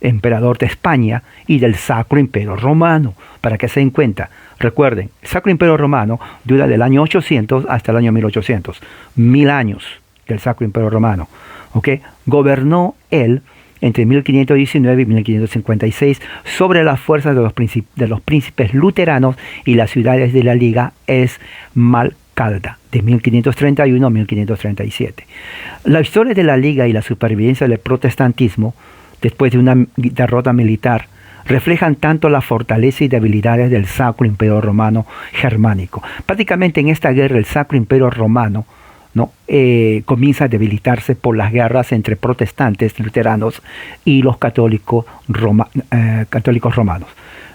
[SPEAKER 2] emperador de España y del Sacro Imperio Romano. Para que se den cuenta, recuerden, el Sacro Imperio Romano dura del año 800 hasta el año 1800. 1000 años del Sacro Imperio Romano. ¿Okay? Gobernó él entre 1519 y 1556 sobre las fuerzas de los príncipes luteranos y las ciudades de la Liga Esmalcalda, de 1531 a 1537. La historia de la Liga y la supervivencia del protestantismo, después de una derrota militar, reflejan tanto la fortaleza y debilidades del Sacro Imperio Romano Germánico. Prácticamente en esta guerra el Sacro Imperio Romano, ¿no? Comienza a debilitarse por las guerras entre protestantes luteranos y los católicos romanos,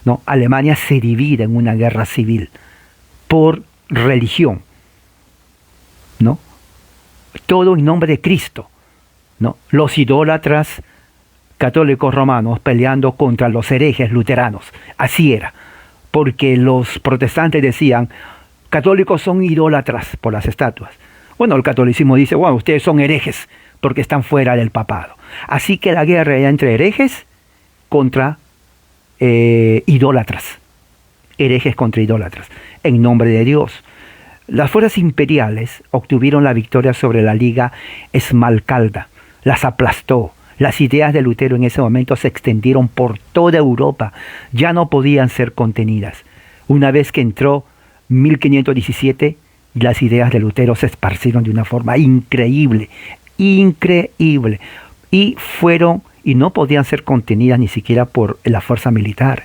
[SPEAKER 2] ¿no? Alemania se divide en una guerra civil por religión, ¿no? Todo en nombre de Cristo, ¿no? Los idólatras católicos romanos peleando contra los herejes luteranos. Así era, porque los protestantes decían, católicos son idólatras por las estatuas. Bueno, el catolicismo dice, bueno, ustedes son herejes porque están fuera del papado. Así que la guerra era entre herejes contra idólatras. Herejes contra idólatras, en nombre de Dios. Las fuerzas imperiales obtuvieron la victoria sobre la Liga Esmalcalda. Las aplastó. Las ideas de Lutero en ese momento se extendieron por toda Europa. Ya no podían ser contenidas. Una vez que entró 1517, las ideas de Lutero se esparcieron de una forma increíble, increíble, y no podían ser contenidas ni siquiera por la fuerza militar.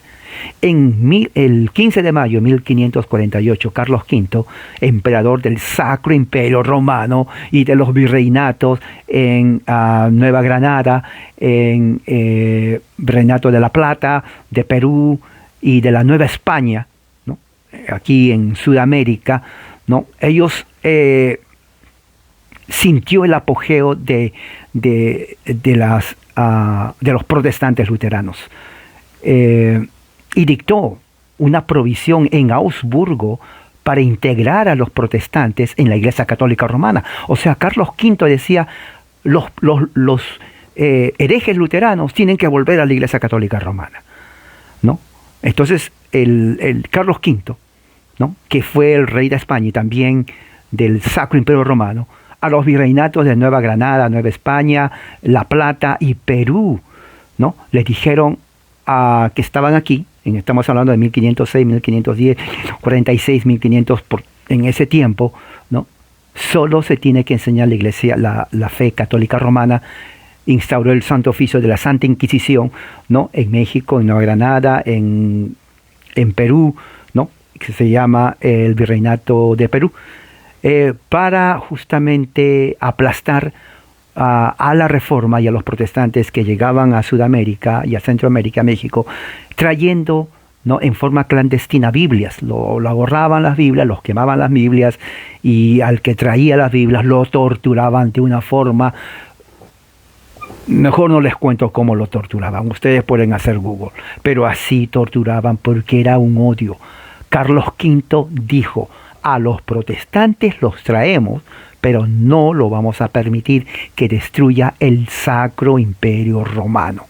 [SPEAKER 2] El 15 de mayo de 1548, Carlos V, emperador del Sacro Imperio Romano y de los virreinatos en Nueva Granada, en Virreinato de la Plata, de Perú y de la Nueva España, ¿no? Aquí en Sudamérica, ¿no? Ellos sintió el apogeo de los protestantes luteranos y dictó una provisión en Augsburgo para integrar a los protestantes en la Iglesia Católica Romana. O sea, Carlos V decía, los herejes luteranos tienen que volver a la Iglesia Católica Romana, ¿no? Entonces, el Carlos V, ¿no?, que fue el rey de España y también del Sacro Imperio Romano, a los virreinatos de Nueva Granada, Nueva España, La Plata y Perú, ¿no?, les dijeron que estaban aquí, estamos hablando de 1506, 1510, 46, 1500, en ese tiempo, ¿no?, solo se tiene que enseñar la Iglesia, la fe católica romana. Instauró el Santo Oficio de la Santa Inquisición, ¿no?, en México, en Nueva Granada, en Perú, ¿no?, que se llama el Virreinato de Perú, para justamente aplastar a la Reforma y a los protestantes que llegaban a Sudamérica y a Centroamérica, México, trayendo, ¿no?, en forma clandestina Biblias. Lo agarraban las Biblias, los quemaban las Biblias, y al que traía las Biblias lo torturaban de una forma. Mejor no les cuento cómo lo torturaban, ustedes pueden hacer Google, pero así torturaban porque era un odio. Carlos V dijo, a los protestantes los traemos pero no lo vamos a permitir que destruya el Sacro Imperio Romano.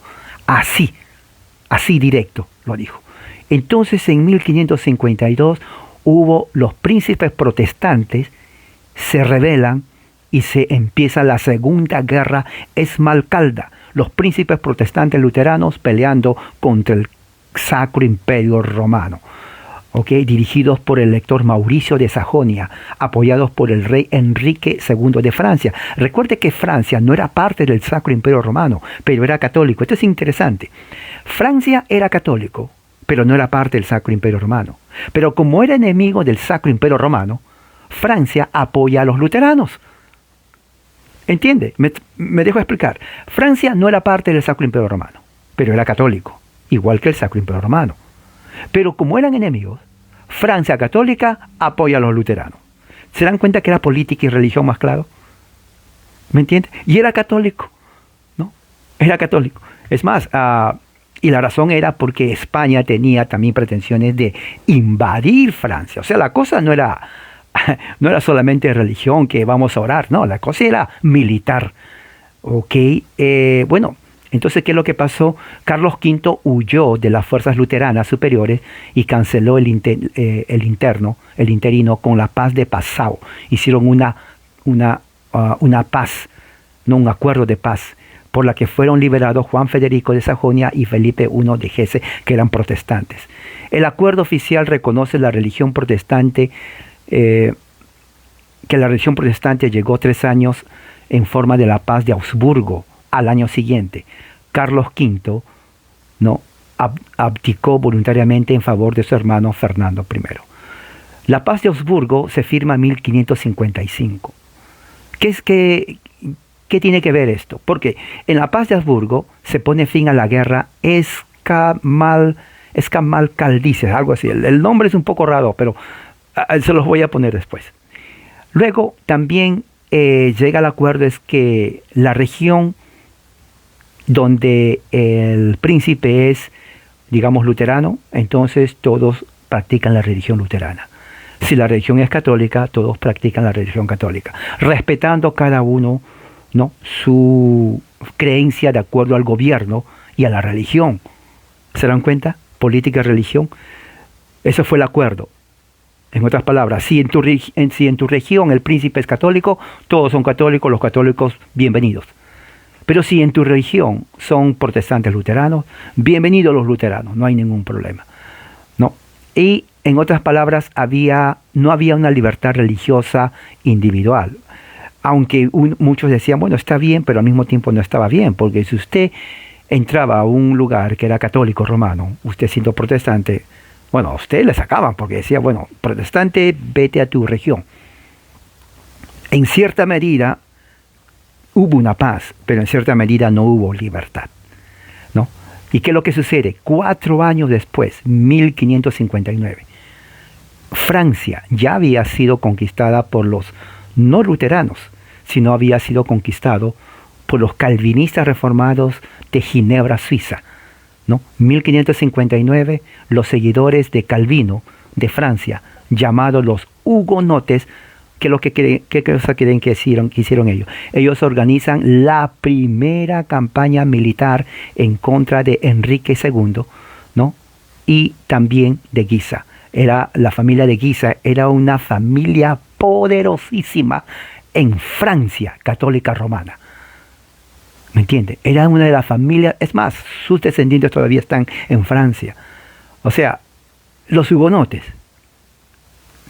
[SPEAKER 2] Así, así directo lo dijo. Entonces en 1552 hubo los príncipes protestantes, se rebelan y se empieza la Segunda Guerra Esmalcalda. Los príncipes protestantes luteranos peleando contra el Sacro Imperio Romano. Dirigidos por el elector Mauricio de Sajonia, apoyados por el rey Enrique II de Francia. Recuerde que Francia no era parte del Sacro Imperio Romano, pero era católico. Esto es interesante. Francia era católico, pero no era parte del Sacro Imperio Romano. Pero como era enemigo del Sacro Imperio Romano, Francia apoya a los luteranos. ¿Entiende? Me dejo explicar. Francia no era parte del Sacro Imperio Romano, pero era católico, igual que el Sacro Imperio Romano. Pero como eran enemigos, Francia católica apoya a los luteranos. ¿Se dan cuenta que era política y religión más claro? ¿Me entiende? Y era católico, ¿no? Era católico. Es más, y la razón era porque España tenía también pretensiones de invadir Francia. O sea, la cosa no era solamente religión, que vamos a orar, no, la cosa era militar. Bueno, entonces, ¿qué es lo que pasó? Carlos V huyó de las fuerzas luteranas superiores y canceló el interino con la paz de Passau. Hicieron una paz, no un acuerdo de paz, por la que fueron liberados Juan Federico de Sajonia y Felipe I de Hesse, que eran protestantes. El acuerdo oficial reconoce la religión protestante, que la religión protestante llegó 3 años en forma de la paz de Augsburgo. Al año siguiente, Carlos V abdicó voluntariamente en favor de su hermano Fernando I. La paz de Augsburgo se firma en 1555. ¿Qué tiene que ver esto? Porque en la paz de Augsburgo se pone fin a la guerra escamalcaldice, algo así. El nombre es un poco raro, pero se los voy a poner después. Luego también llega al acuerdo es que la región donde el príncipe es, digamos, luterano, entonces todos practican la religión luterana. Si la religión es católica, todos practican la religión católica, respetando cada uno, ¿no?, su creencia de acuerdo al gobierno y a la religión. ¿Se dan cuenta? Política y religión. Eso fue el acuerdo. En otras palabras, si en tu región el príncipe es católico, todos son católicos, los católicos bienvenidos. Pero si en tu región son protestantes luteranos, bienvenidos los luteranos, no hay ningún problema, ¿no? Y en otras palabras, no había una libertad religiosa individual. Aunque muchos decían, bueno, está bien, pero al mismo tiempo no estaba bien, porque si usted entraba a un lugar que era católico romano, usted siendo protestante, bueno, a usted le sacaban, porque decía, bueno, protestante, vete a tu región. En cierta medida hubo una paz, pero en cierta medida no hubo libertad, ¿no? ¿Y qué es lo que sucede? 4 años después, 1559, Francia ya había sido conquistada por los no luteranos, sino había sido conquistado por los calvinistas reformados de Ginebra, Suiza, ¿no? 1559, los seguidores de Calvino de Francia, llamados los hugonotes, ¿qué cosa creen que hicieron ellos? Ellos organizan la primera campaña militar en contra de Enrique II, ¿no?, y también de Guisa. La familia de Guisa era una familia poderosísima en Francia católica romana. ¿Me entiende? Era una de las familias, es más, sus descendientes todavía están en Francia. O sea, los hugonotes,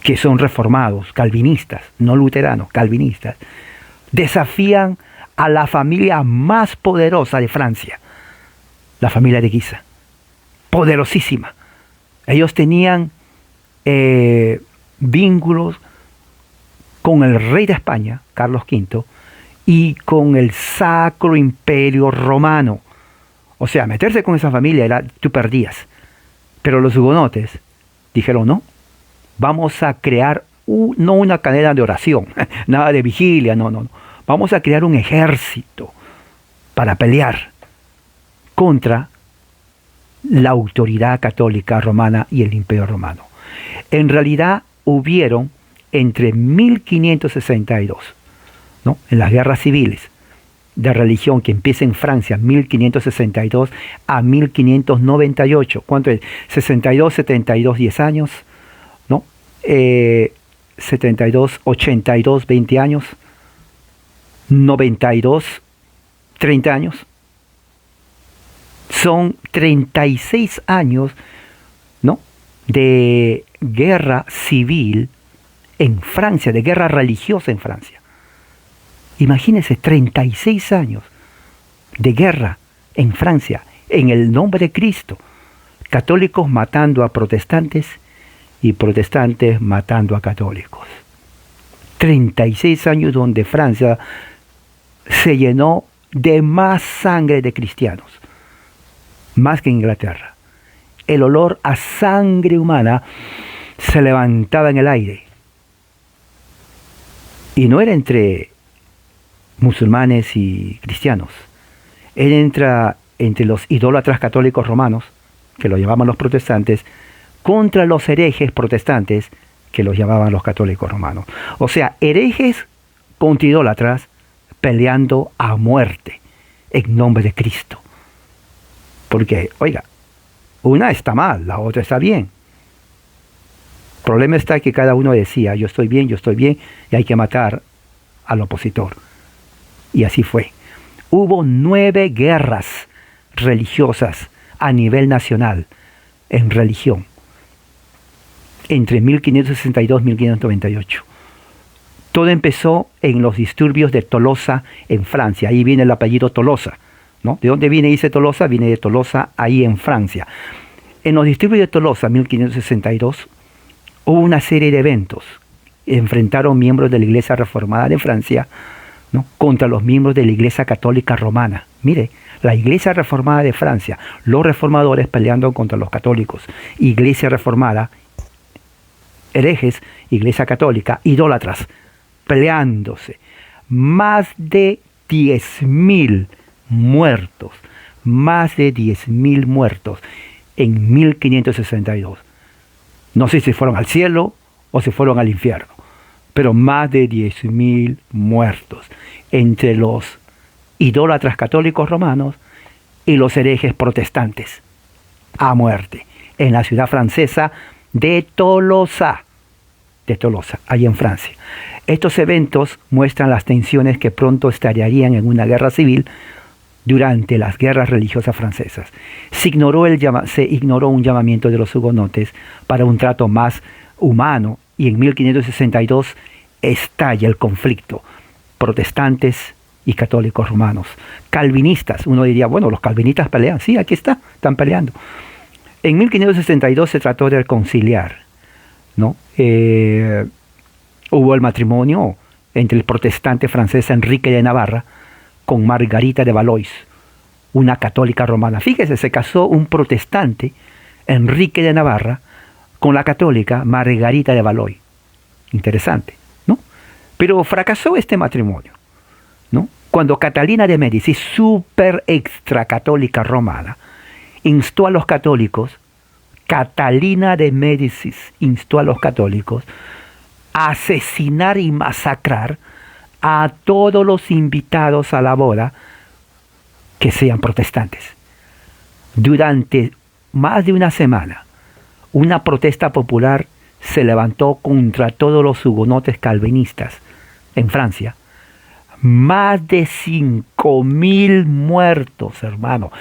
[SPEAKER 2] que son reformados, calvinistas, no luteranos, calvinistas, desafían a la familia más poderosa de Francia, la familia de Guisa, poderosísima. Ellos tenían vínculos con el rey de España, Carlos V, y con el Sacro Imperio Romano. O sea, meterse con esa familia tú perdías. Pero los hugonotes dijeron, no, vamos a crear no una cadena de oración, nada de vigilia, no. Vamos a crear un ejército para pelear contra la autoridad católica romana y el Imperio Romano. En realidad hubieron entre 1562 ¿no? En las guerras civiles de religión que empieza en Francia 1562 a 1598. ¿Cuánto es? 62, 72, 10 años, ¿no? 72, 82, 20 años, 92, 30 años. Son 36 años, ¿no? De guerra civil en Francia, de guerra religiosa en Francia. Imagínense, 36 años de guerra en Francia, en el nombre de Cristo. Católicos matando a protestantes y protestantes matando a católicos. 36 años donde Francia se llenó de más sangre de cristianos, más que Inglaterra. El olor a sangre humana se levantaba en el aire. Y no era entre musulmanes y cristianos. Él entra entre los idólatras católicos romanos, que lo llamaban los protestantes, contra los herejes protestantes, que los llamaban los católicos romanos. O sea, herejes contra idólatras peleando a muerte en nombre de Cristo. Porque, oiga, una está mal, la otra está bien. El problema está que cada uno decía, yo estoy bien, y hay que matar al opositor. Y así fue. Hubo 9 guerras religiosas a nivel nacional en religión entre 1562 y 1598. Todo empezó en los disturbios de Tolosa en Francia. Ahí viene el apellido Tolosa, ¿no? ¿De dónde viene ese Tolosa? Viene de Tolosa, ahí en Francia. En los disturbios de Tolosa, 1562, hubo una serie de eventos. Enfrentaron miembros de la Iglesia Reformada de Francia, ¿no?, contra los miembros de la Iglesia Católica Romana. Mire, la Iglesia Reformada de Francia, los reformadores peleando contra los católicos, Iglesia Reformada, herejes, Iglesia Católica, idólatras, peleándose. Más de 10.000 muertos, más de 10.000 muertos en 1562. No sé si fueron al cielo o si fueron al infierno, pero más de 10.000 muertos entre los idólatras católicos romanos y los herejes protestantes a muerte en la ciudad francesa de Tolosa, ahí en Francia. Estos eventos muestran las tensiones que pronto estallarían en una guerra civil durante las guerras religiosas francesas. Se ignoró un llamamiento de los hugonotes para un trato más humano, y en 1562 estalla el conflicto. Protestantes y católicos romanos. Calvinistas, uno diría, bueno, los calvinistas pelean. Sí, aquí están peleando. En 1562 se trató de reconciliar, ¿no? Hubo el matrimonio entre el protestante francés Enrique de Navarra con Margarita de Valois, una católica romana. Fíjese, se casó un protestante, Enrique de Navarra, con la católica Margarita de Valois. Interesante, ¿no? Pero fracasó este matrimonio, ¿no? Cuando Catalina de Médicis, súper extra católica romana, instó a los católicos, Catalina de Médicis instó a los católicos a asesinar y masacrar a todos los invitados a la boda que sean protestantes. Durante más de una semana, una protesta popular se levantó contra todos los hugonotes calvinistas en Francia. Más de 5.000 muertos, hermano.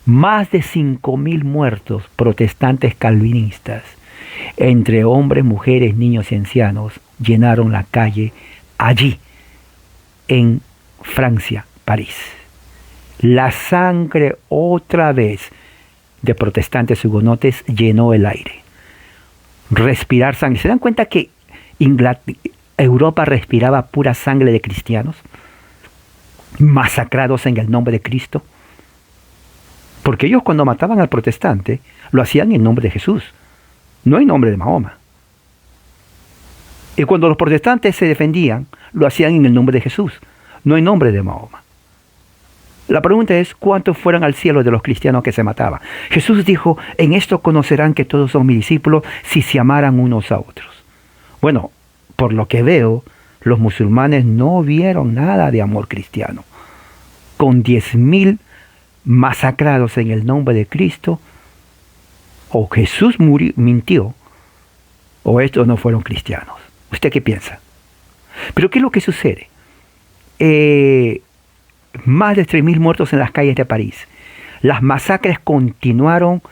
[SPEAKER 2] Más de 5.000 muertos protestantes calvinistas. Entre hombres, mujeres, niños y ancianos llenaron la calle allí, en Francia, París. La sangre otra vez de protestantes hugonotes llenó el aire. Respirar sangre. ¿Se dan cuenta que Europa respiraba pura sangre de cristianos masacrados en el nombre de Cristo? Porque ellos, cuando mataban al protestante, lo hacían en nombre de Jesús, no en nombre de Mahoma. Y cuando los protestantes se defendían, lo hacían en el nombre de Jesús, no en nombre de Mahoma. La pregunta es, ¿cuántos fueron al cielo de los cristianos que se mataban? Jesús dijo, en esto conocerán que todos son mis discípulos si se amaran unos a otros. Bueno, por lo que veo, los musulmanes no vieron nada de amor cristiano. Con 10.000 masacrados en el nombre de Cristo, o Jesús mintió, o estos no fueron cristianos. ¿Usted qué piensa? Pero ¿qué es lo que sucede? Más de 3.000 muertos en las calles de París. Las masacres continuaron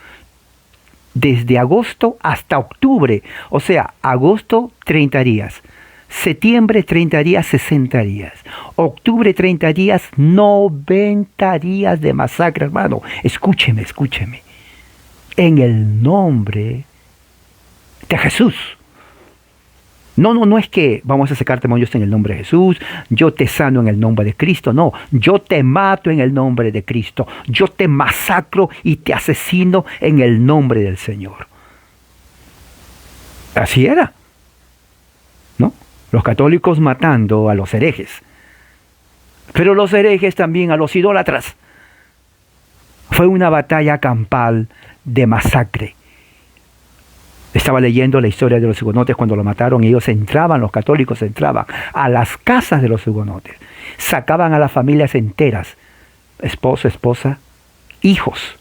[SPEAKER 2] desde agosto hasta octubre. O sea, agosto 30 días. Septiembre 30 días, 60 días. Octubre 30 días, 90 días de masacre, hermano. Escúcheme. En el nombre de Jesús. No es que vamos a sacar demonios en el nombre de Jesús, yo te sano en el nombre de Cristo, no, yo te mato en el nombre de Cristo, yo te masacro y te asesino en el nombre del Señor. Así era, ¿no? Los católicos matando a los herejes, pero los herejes también a los idólatras. Fue una batalla campal de masacre. Estaba leyendo la historia de los hugonotes cuando lo mataron. Ellos entraban, los católicos entraban a las casas de los hugonotes. Sacaban a las familias enteras, esposo, esposa, hijos.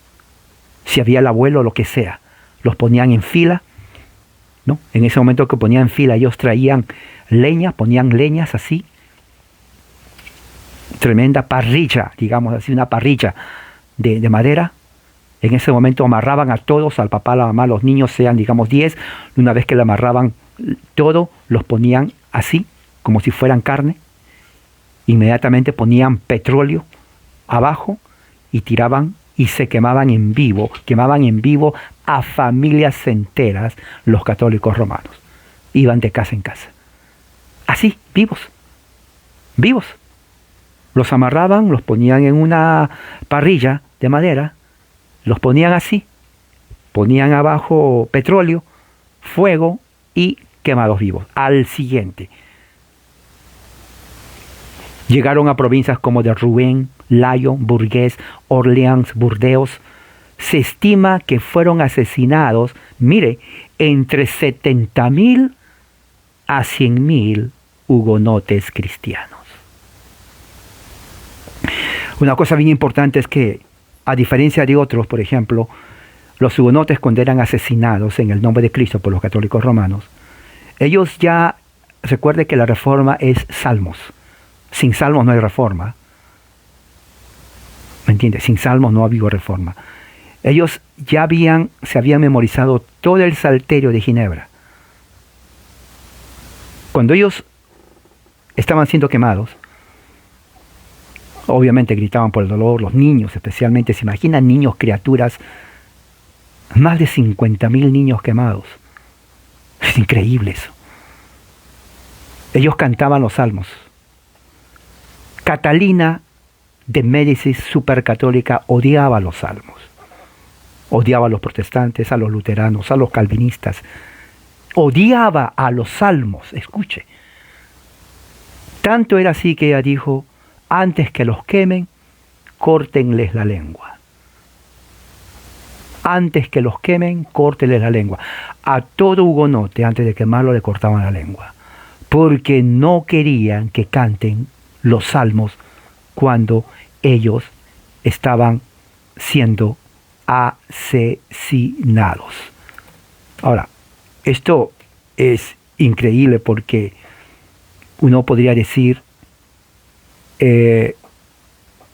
[SPEAKER 2] Si había el abuelo, lo que sea. Los ponían en fila, ¿no? En ese momento que ponían en fila, ellos traían leña, ponían leñas así. Tremenda parrilla, digamos así, una parrilla de madera. En ese momento amarraban a todos, al papá, a la mamá, los niños, sean digamos 10. Una vez que le amarraban todo, los ponían así, como si fueran carne. Inmediatamente ponían petróleo abajo y tiraban y se quemaban en vivo a familias enteras los católicos romanos. Iban de casa en casa. Así, vivos. Los amarraban, los ponían en una parrilla de madera. Los ponían así, ponían abajo petróleo, fuego y quemados vivos. Al siguiente. Llegaron a provincias como de Rouen, Lyon, Bourges, Orleans, Burdeos. Se estima que fueron asesinados, mire, entre 70.000 a 100.000 hugonotes cristianos. Una cosa bien importante es que, a diferencia de otros, por ejemplo, los hugonotes cuando eran asesinados en el nombre de Cristo por los católicos romanos, ellos ya, recuerde que la reforma es salmos. Sin salmos no hay reforma. ¿Me entiende? Sin salmos no ha habido reforma. Ellos ya se habían memorizado todo el Salterio de Ginebra. Cuando ellos estaban siendo quemados, obviamente gritaban por el dolor, los niños especialmente. ¿Se imaginan niños, criaturas? Más de 50.000 niños quemados. Es increíble eso. Ellos cantaban los salmos. Catalina de Médicis, supercatólica, odiaba los salmos. Odiaba a los protestantes, a los luteranos, a los calvinistas. Odiaba a los salmos, escuche. Tanto era así que ella dijo: antes que los quemen, córtenles la lengua. Antes que los quemen, córtenles la lengua. A todo hugonote, antes de quemarlo, le cortaban la lengua. Porque no querían que canten los salmos cuando ellos estaban siendo asesinados. Ahora, esto es increíble porque uno podría decir,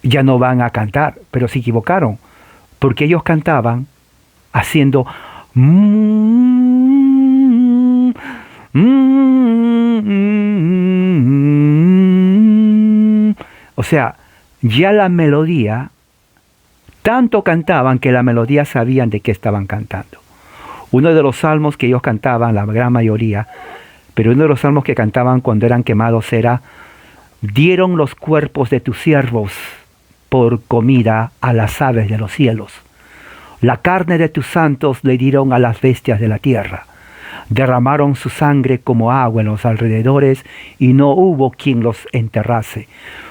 [SPEAKER 2] ya no van a cantar, pero se equivocaron, porque ellos cantaban haciendo o sea, ya la melodía, tanto cantaban que la melodía sabían de qué estaban cantando. Uno de los salmos que ellos cantaban, la gran mayoría, pero uno de los salmos que cantaban cuando eran quemados era: dieron los cuerpos de tus siervos por comida a las aves de los cielos. La carne de tus santos le dieron a las bestias de la tierra. Derramaron su sangre como agua en los alrededores y no hubo quien los enterrase.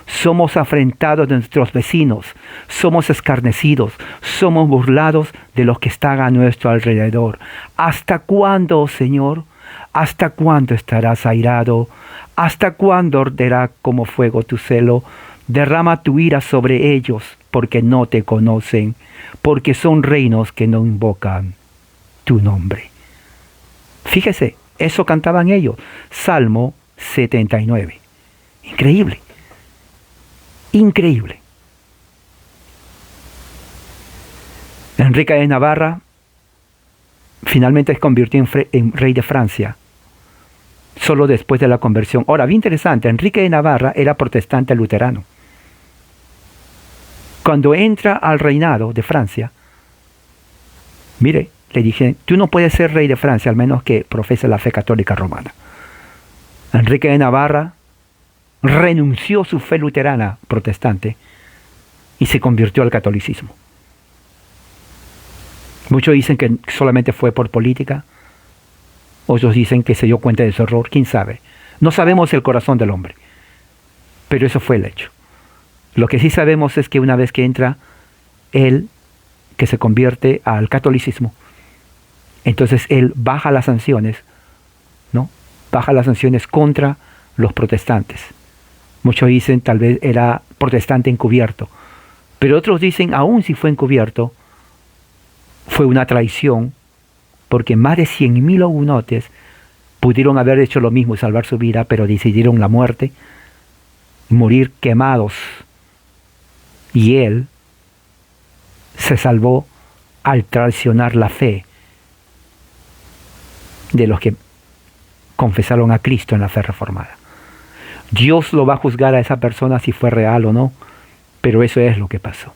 [SPEAKER 2] Somos afrentados de nuestros vecinos, somos escarnecidos, somos burlados de los que están a nuestro alrededor. ¿Hasta cuándo, oh Señor? ¿Hasta cuándo estarás airado? ¿Hasta cuándo arderá como fuego tu celo? Derrama tu ira sobre ellos, porque no te conocen, porque son reinos que no invocan tu nombre. Fíjese, eso cantaban ellos. Salmo 79. Increíble. Increíble. Enrique de Navarra finalmente se convirtió en rey de Francia, solo después de la conversión. Ahora, bien interesante, Enrique de Navarra era protestante luterano. Cuando entra al reinado de Francia, mire, le dije, tú no puedes ser rey de Francia al menos que profese la fe católica romana. Enrique de Navarra renunció a su fe luterana protestante y se convirtió al catolicismo. Muchos dicen que solamente fue por política, otros dicen que se dio cuenta de su error, quién sabe. No sabemos el corazón del hombre, pero eso fue el hecho. Lo que sí sabemos es que una vez que entra él, que se convierte al catolicismo, entonces él baja las sanciones, ¿no? Baja las sanciones contra los protestantes. Muchos dicen tal vez era protestante encubierto, pero otros dicen aún si fue encubierto, fue una traición, porque más de 100.000 hugonotes pudieron haber hecho lo mismo y salvar su vida, pero decidieron la muerte, morir quemados. Y él se salvó al traicionar la fe de los que confesaron a Cristo en la fe reformada. Dios lo va a juzgar a esa persona si fue real o no, pero eso es lo que pasó.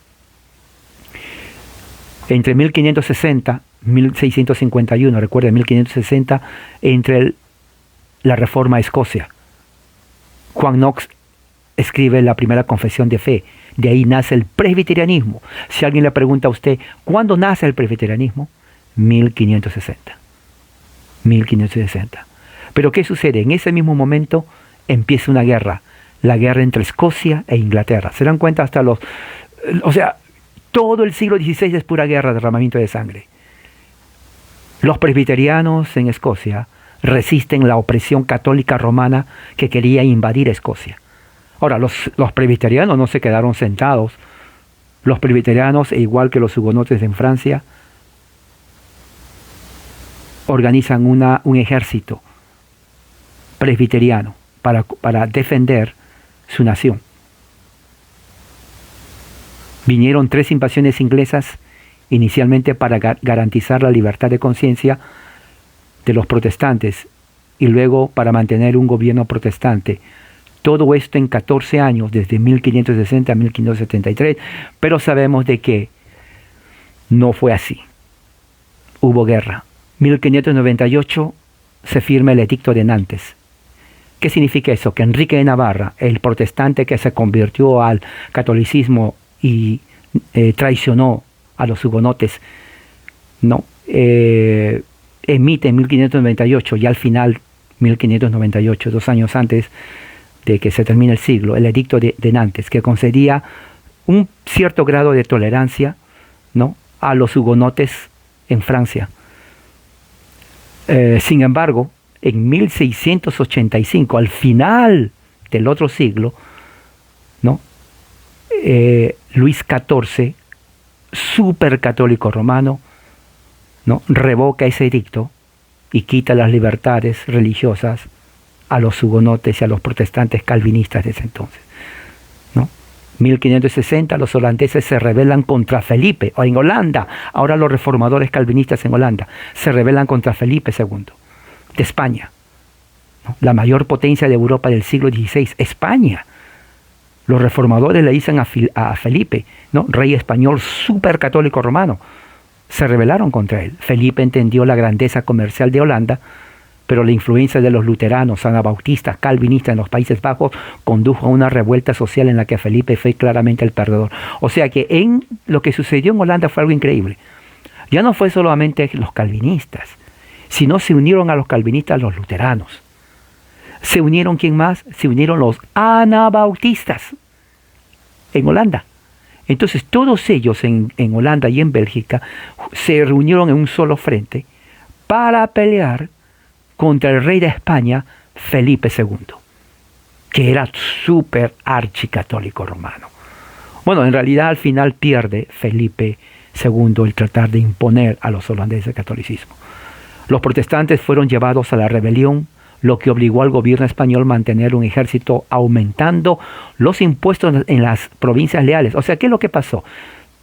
[SPEAKER 2] Entre 1560 y 1651, recuerden, 1560, entre la Reforma a Escocia. Juan Knox escribe la primera confesión de fe. De ahí nace el presbiterianismo. Si alguien le pregunta a usted, ¿cuándo nace el presbiterianismo? 1560. 1560. Pero ¿qué sucede? En ese mismo momento empieza una guerra. La guerra entre Escocia e Inglaterra. ¿Se dan cuenta? Hasta los... O sea, todo el siglo XVI es pura guerra, derramamiento de sangre. Los presbiterianos en Escocia resisten la opresión católica romana que quería invadir Escocia. Ahora, los presbiterianos no se quedaron sentados. Los presbiterianos, igual que los hugonotes en Francia, organizan un ejército presbiteriano para defender su nación. Vinieron 3 invasiones inglesas, inicialmente para garantizar la libertad de conciencia de los protestantes y luego para mantener un gobierno protestante. Todo esto en 14 años, desde 1560 a 1573, pero sabemos de que no fue así. Hubo guerra. 1598 se firma el Edicto de Nantes. ¿Qué significa eso? Que Enrique de Navarra, el protestante que se convirtió al catolicismo y traicionó a los hugonotes, no, emite en 1598, y al final, 1598, 2 años antes de que se termine el siglo, el Edicto de Nantes, que concedía un cierto grado de tolerancia, ¿no?, a los hugonotes en Francia. Sin embargo, en 1685, al final del otro siglo, ¿no?, Luis XIV, supercatólico romano, ¿no?, revoca ese edicto y quita las libertades religiosas a los hugonotes y a los protestantes calvinistas de ese entonces, ¿no? 1560 los holandeses se rebelan contra Felipe, o en Holanda, ahora los reformadores calvinistas en Holanda, se rebelan contra Felipe II, de España, ¿no?, la mayor potencia de Europa del siglo XVI, España. Los reformadores le dicen a Felipe, ¿no?, rey español supercatólico romano, se rebelaron contra él. Felipe entendió la grandeza comercial de Holanda, pero la influencia de los luteranos, anabautistas, calvinistas en los Países Bajos condujo a una revuelta social en la que Felipe fue claramente el perdedor. O sea que en lo que sucedió en Holanda fue algo increíble. Ya no fue solamente los calvinistas, sino se unieron a los calvinistas los luteranos. Se unieron, ¿quién más? Se unieron los anabautistas en Holanda. Entonces todos ellos en Holanda y en Bélgica se reunieron en un solo frente para pelear contra el rey de España, Felipe II, que era súper archicatólico romano. Bueno, en realidad al final pierde Felipe II el tratar de imponer a los holandeses el catolicismo. Los protestantes fueron llevados a la rebelión, lo que obligó al gobierno español a mantener un ejército aumentando los impuestos en las provincias leales. O sea, ¿qué es lo que pasó?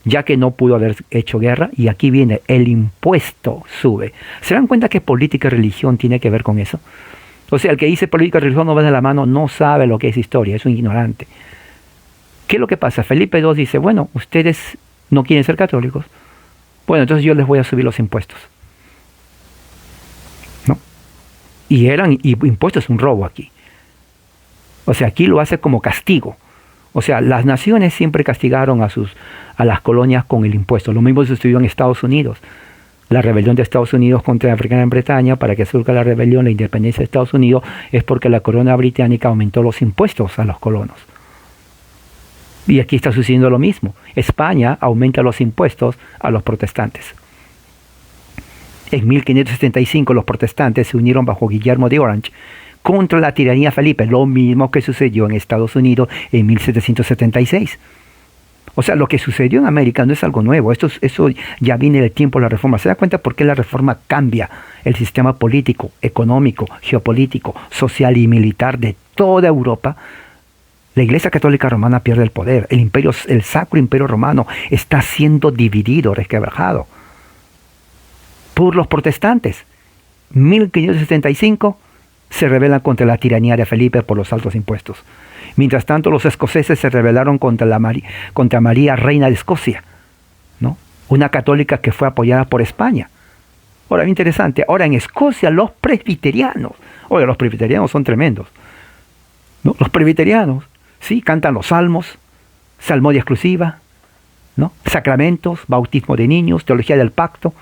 [SPEAKER 2] Ya que no pudo haber hecho guerra, y aquí viene, el impuesto sube. ¿Se dan cuenta que política y religión tiene que ver con eso? O sea, el que dice política y religión no va de la mano, no sabe lo que es historia, es un ignorante. ¿Qué es lo que pasa? Felipe II dice, bueno, ustedes no quieren ser católicos, bueno, entonces yo les voy a subir los impuestos. ¿No? Y impuestos es un robo aquí. O sea, aquí lo hace como castigo. O sea, las naciones siempre castigaron a las colonias con el impuesto. Lo mismo sucedió en Estados Unidos. La rebelión de Estados Unidos contra Gran Bretaña, para que surja la rebelión, la independencia de Estados Unidos, es porque la corona británica aumentó los impuestos a los colonos. Y aquí está sucediendo lo mismo. España aumenta los impuestos a los protestantes. En 1575 los protestantes se unieron bajo Guillermo de Orange contra la tiranía de Felipe, lo mismo que sucedió en Estados Unidos en 1776. O sea, lo que sucedió en América no es algo nuevo, eso ya viene del tiempo de la Reforma. ¿Se da cuenta por qué la Reforma cambia el sistema político, económico, geopolítico, social y militar de toda Europa? La Iglesia Católica Romana pierde el poder, el Sacro Imperio Romano está siendo dividido, resquebrajado por los protestantes. 1575 se rebelan contra la tiranía de Felipe por los altos impuestos. Mientras tanto, los escoceses se rebelaron contra María, reina de Escocia, ¿no? Una católica que fue apoyada por España. Ahora, interesante, ahora en Escocia los presbiterianos, oye, los presbiterianos son tremendos, ¿no? Los presbiterianos, sí, cantan los salmos, salmodia exclusiva, ¿no? Sacramentos, bautismo de niños, teología del pacto.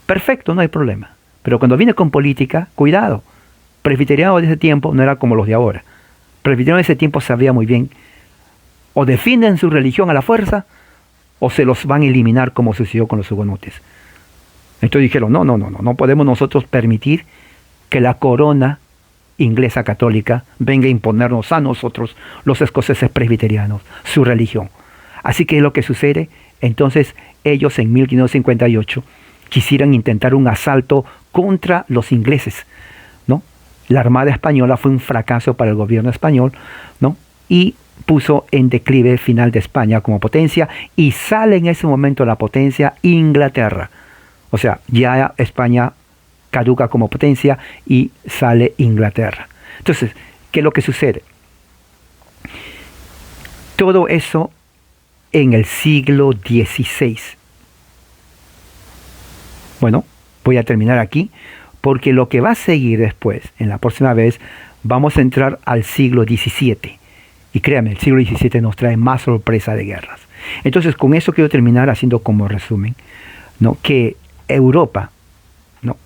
[SPEAKER 2] Perfecto, no hay problema. Pero cuando viene con política, cuidado. Presbiterianos de ese tiempo no era como los de ahora. Presbiterianos de ese tiempo sabía muy bien, o defienden su religión a la fuerza, o se los van a eliminar como sucedió con los hugonotes. Entonces dijeron, no podemos nosotros permitir que la corona inglesa católica venga a imponernos a nosotros, los escoceses presbiterianos, su religión. Así que es lo que sucede. Entonces ellos en 1558 quisieran intentar un asalto contra los ingleses, ¿no? La Armada Española fue un fracaso para el gobierno español, ¿no? Y puso en declive final de España como potencia, y sale en ese momento la potencia Inglaterra. O sea, ya España caduca como potencia y sale Inglaterra. Entonces, ¿qué es lo que sucede? Todo eso en el siglo XVI. Bueno, voy a terminar aquí, porque lo que va a seguir después, en la próxima vez, vamos a entrar al siglo XVII. Y créanme, el siglo XVII nos trae más sorpresa de guerras. Entonces, con eso quiero terminar haciendo como resumen, ¿no? Que Europa, ¿no?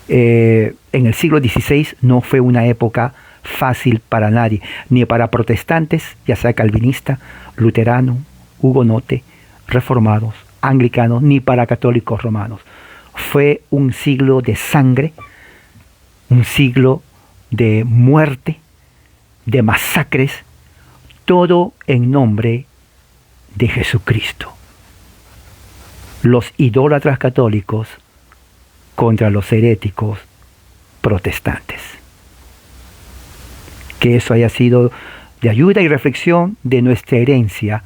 [SPEAKER 2] En el siglo XVI no fue una época fácil para nadie, ni para protestantes, ya sea calvinista, luterano, hugonote, reformados, anglicanos, ni para católicos romanos. Fue un siglo de sangre, un siglo de muerte, de masacres, todo en nombre de Jesucristo. Los idólatras católicos contra los heréticos protestantes. Que eso haya sido de ayuda y reflexión de nuestra herencia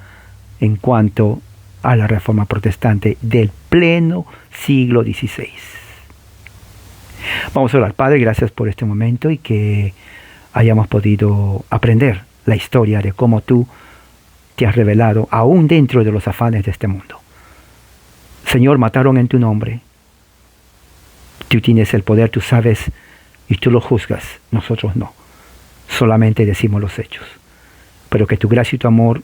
[SPEAKER 2] en cuanto a la Reforma Protestante del pleno siglo XVI. Vamos a orar. Padre, gracias por este momento y que hayamos podido aprender la historia de cómo tú te has revelado aún dentro de los afanes de este mundo. Señor, mataron en tu nombre. Tú tienes el poder, tú sabes y tú lo juzgas. Nosotros no. Solamente decimos los hechos. Pero que tu gracia y tu amor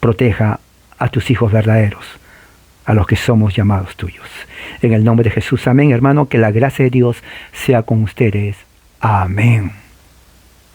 [SPEAKER 2] proteja a tus hijos verdaderos, a los que somos llamados tuyos. En el nombre de Jesús, amén, hermano, que la gracia de Dios sea con ustedes. Amén.